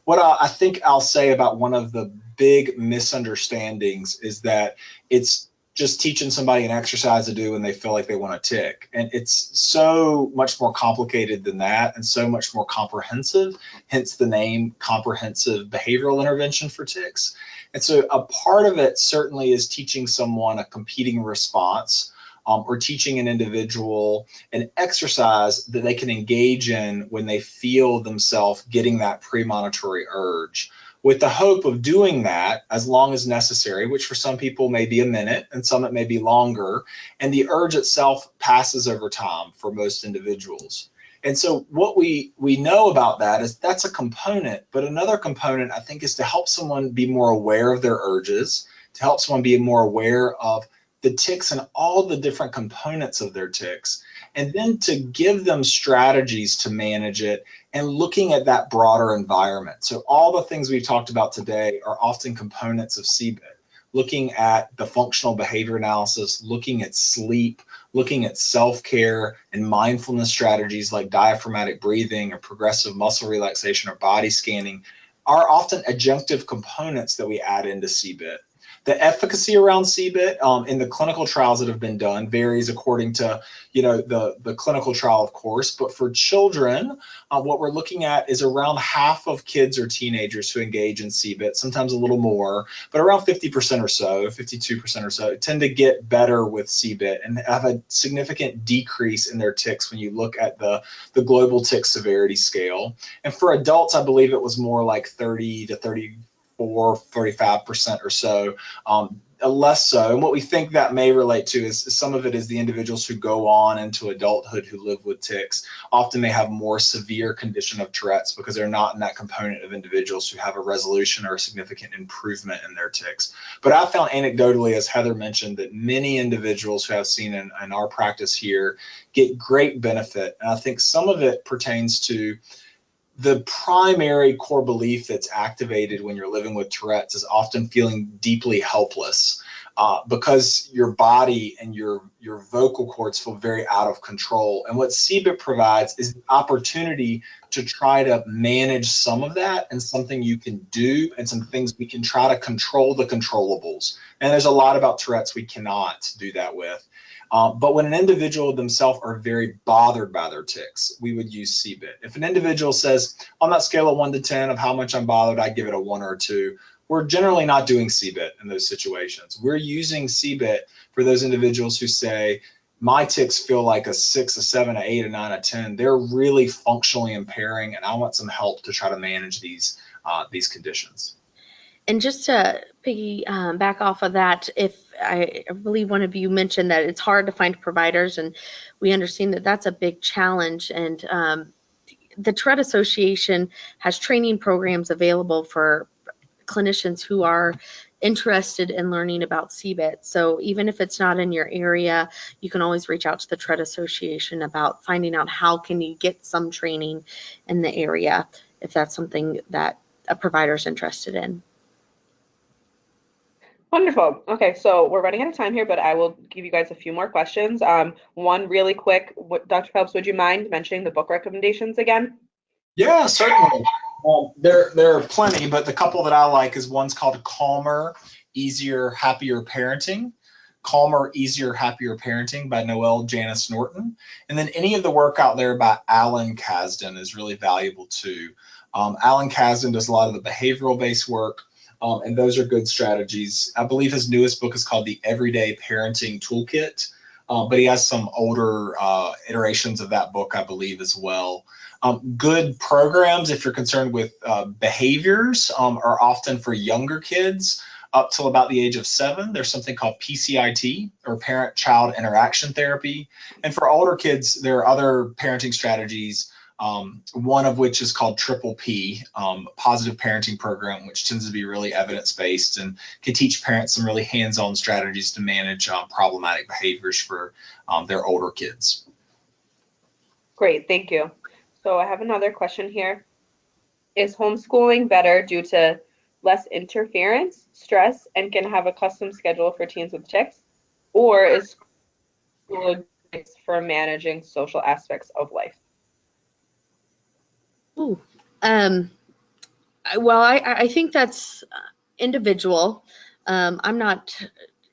what I think I'll say about one of the big misunderstandings is that it's just teaching somebody an exercise to do when they feel like they want to tic. And it's so much more complicated than that, and so much more comprehensive, hence the name comprehensive behavioral intervention for tics. And so a part of it certainly is teaching someone a competing response, or teaching an individual an exercise that they can engage in when they feel themselves getting that premonitory urge, with the hope of doing that as long as necessary, which for some people may be a minute and some it may be longer, and the urge itself passes over time for most individuals. And so what we know about that is that's a component, but another component I think is to help someone be more aware of their urges, to help someone be more aware of the tics and all the different components of their tics, and then to give them strategies to manage it and looking at that broader environment. So all the things we've talked about today are often components of CBIT, looking at the functional behavior analysis, looking at sleep, looking at self-care and mindfulness strategies like diaphragmatic breathing or progressive muscle relaxation or body scanning are often adjunctive components that we add into CBIT. The efficacy around CBIT in the clinical trials that have been done varies according to, the clinical trial, of course. But for children, what we're looking at is around half of kids or teenagers who engage in CBIT, sometimes a little more, but around 50% or so, 52% or so, tend to get better with CBIT and have a significant decrease in their tics when you look at the global tic severity scale. And for adults, I believe it was more like 30 to 35% or so, less so. And what we think that may relate to is some of it is the individuals who go on into adulthood who live with tics often may have more severe condition of Tourette's because they're not in that component of individuals who have a resolution or a significant improvement in their tics. But I found anecdotally, as Heather mentioned, that many individuals who I've seen in our practice here get great benefit. And I think some of it pertains to the primary core belief that's activated when you're living with Tourette's is often feeling deeply helpless because your body and your vocal cords feel very out of control. And what CBIT provides is the opportunity to try to manage some of that, and something you can do and some things we can try to control the controllables. And there's a lot about Tourette's we cannot do that with. But when an individual themselves are very bothered by their tics, we would use CBIT. If an individual says, on that scale of 1 to 10 of how much I'm bothered, I give it a 1 or a 2, we're generally not doing CBIT in those situations. We're using CBIT for those individuals who say, my tics feel like a 6, a 7, a 8, a 9, a 10. They're really functionally impairing, and I want some help to try to manage these conditions. And just to back off of that, if I believe one of you mentioned that it's hard to find providers, and we understand that that's a big challenge. And the Tourette Association has training programs available for clinicians who are interested in learning about CBIT. So even if it's not in your area, you can always reach out to the Tourette Association about finding out how can you get some training in the area if that's something that a provider is interested in. Wonderful. Okay, so we're running out of time here, but I will give you guys a few more questions. One really quick, Dr. Phelps, would you mind mentioning the book recommendations again? Yeah, certainly. There are plenty, but the couple that I like is one's called Calmer, Easier, Happier Parenting. Calmer, Easier, Happier Parenting by Noelle Janice Norton. And then any of the work out there by Alan Kasdan is really valuable too. Alan Kasdan does a lot of the behavioral-based work. And those are good strategies. I believe his newest book is called The Everyday Parenting Toolkit, but he has some older iterations of that book, I believe, as well. Good programs, if you're concerned with behaviors, are often for younger kids up till about the age of 7. There's something called PCIT, or Parent-Child Interaction Therapy. And for older kids, there are other parenting strategies, one of which is called Triple P, Positive Parenting Program, which tends to be really evidence-based and can teach parents some really hands-on strategies to manage problematic behaviors for their older kids. Great, thank you. So I have another question here. Is homeschooling better due to less interference, stress, and can have a custom schedule for teens with tics? Or is school for managing social aspects of life? Ooh, well, I think that's individual. I'm not,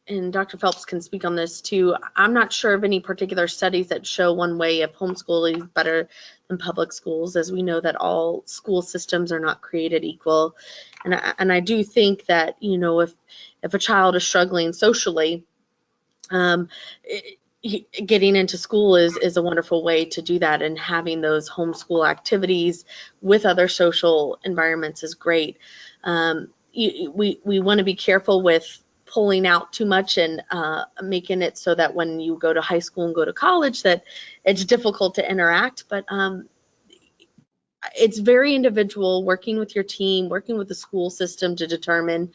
and Dr. Phelps can speak on this too, I'm not sure of any particular studies that show one way of homeschooling is better than public schools, as we know that all school systems are not created equal. And I do think that, if a child is struggling socially, getting into school is a wonderful way to do that, and having those homeschool activities with other social environments is great. We want to be careful with pulling out too much and making it so that when you go to high school and go to college that it's difficult to interact, but it's very individual, working with your team, working with the school system to determine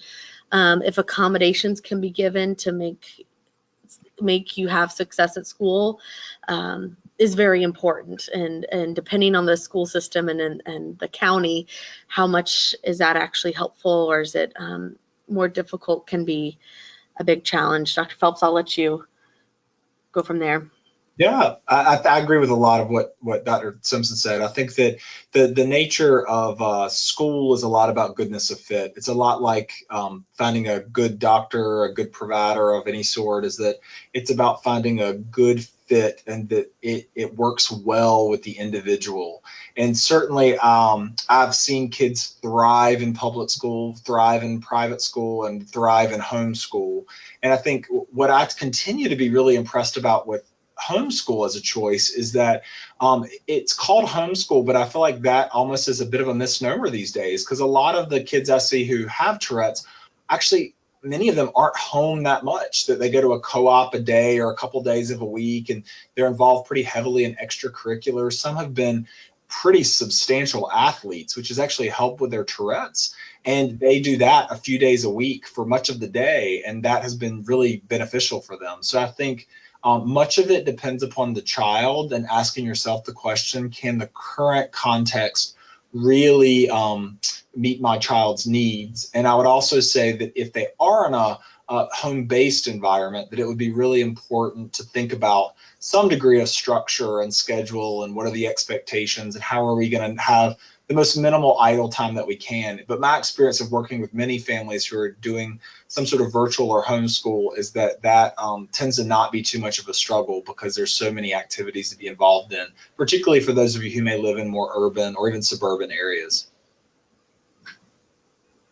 if accommodations can be given to make you have success at school is very important, and depending on the school system and the county, how much is that actually helpful, or is it more difficult, can be a big challenge. Dr. Phelps, I'll let you. go from there. Yeah, I agree with a lot of what Dr. Simpson said. I think that the nature of school is a lot about goodness of fit. It's a lot like finding a good doctor, a good provider of any sort, is that it's about finding a good fit and that it works well with the individual. And certainly I've seen kids thrive in public school, thrive in private school, and thrive in homeschool. And I think what I continue to be really impressed about with homeschool as a choice is that it's called homeschool, but I feel like that almost is a bit of a misnomer these days, because a lot of the kids I see who have Tourette's, actually many of them aren't home that much, that they go to a co-op a day or a couple days of a week, and they're involved pretty heavily in extracurriculars. Some have been pretty substantial athletes, which has actually helped with their Tourette's, and they do that a few days a week for much of the day, and that has been really beneficial for them. So I think much of it depends upon the child, and asking yourself the question, can the current context really meet my child's needs? And I would also say that if they are in a home-based environment, that it would be really important to think about some degree of structure and schedule, and what are the expectations, and how are we going to have the most minimal idle time that we can. But my experience of working with many families who are doing some sort of virtual or homeschool is that tends to not be too much of a struggle, because there's so many activities to be involved in, particularly for those of you who may live in more urban or even suburban areas.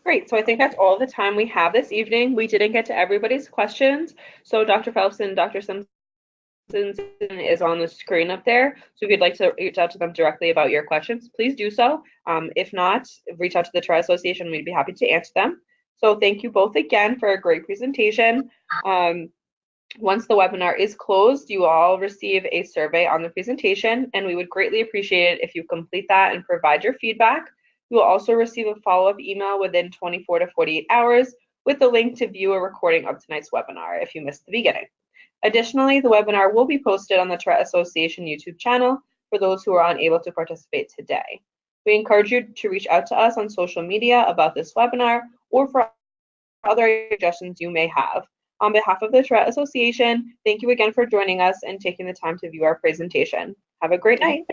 Great. So I think that's all the time we have this evening. We didn't get to everybody's questions. So Dr. Phelps and Dr. Simpson is on the screen up there. So if you'd like to reach out to them directly about your questions, please do so. If not, reach out to the Tourette Association. We'd be happy to answer them. So thank you both again for a great presentation. Once the webinar is closed, you will all receive a survey on the presentation, and we would greatly appreciate it if you complete that and provide your feedback. You will also receive a follow-up email within 24 to 48 hours with the link to view a recording of tonight's webinar if you missed the beginning. Additionally, the webinar will be posted on the Tourette Association YouTube channel for those who are unable to participate today. We encourage you to reach out to us on social media about this webinar or for other suggestions you may have. On behalf of the Tourette Association, thank you again for joining us and taking the time to view our presentation. Have a great night.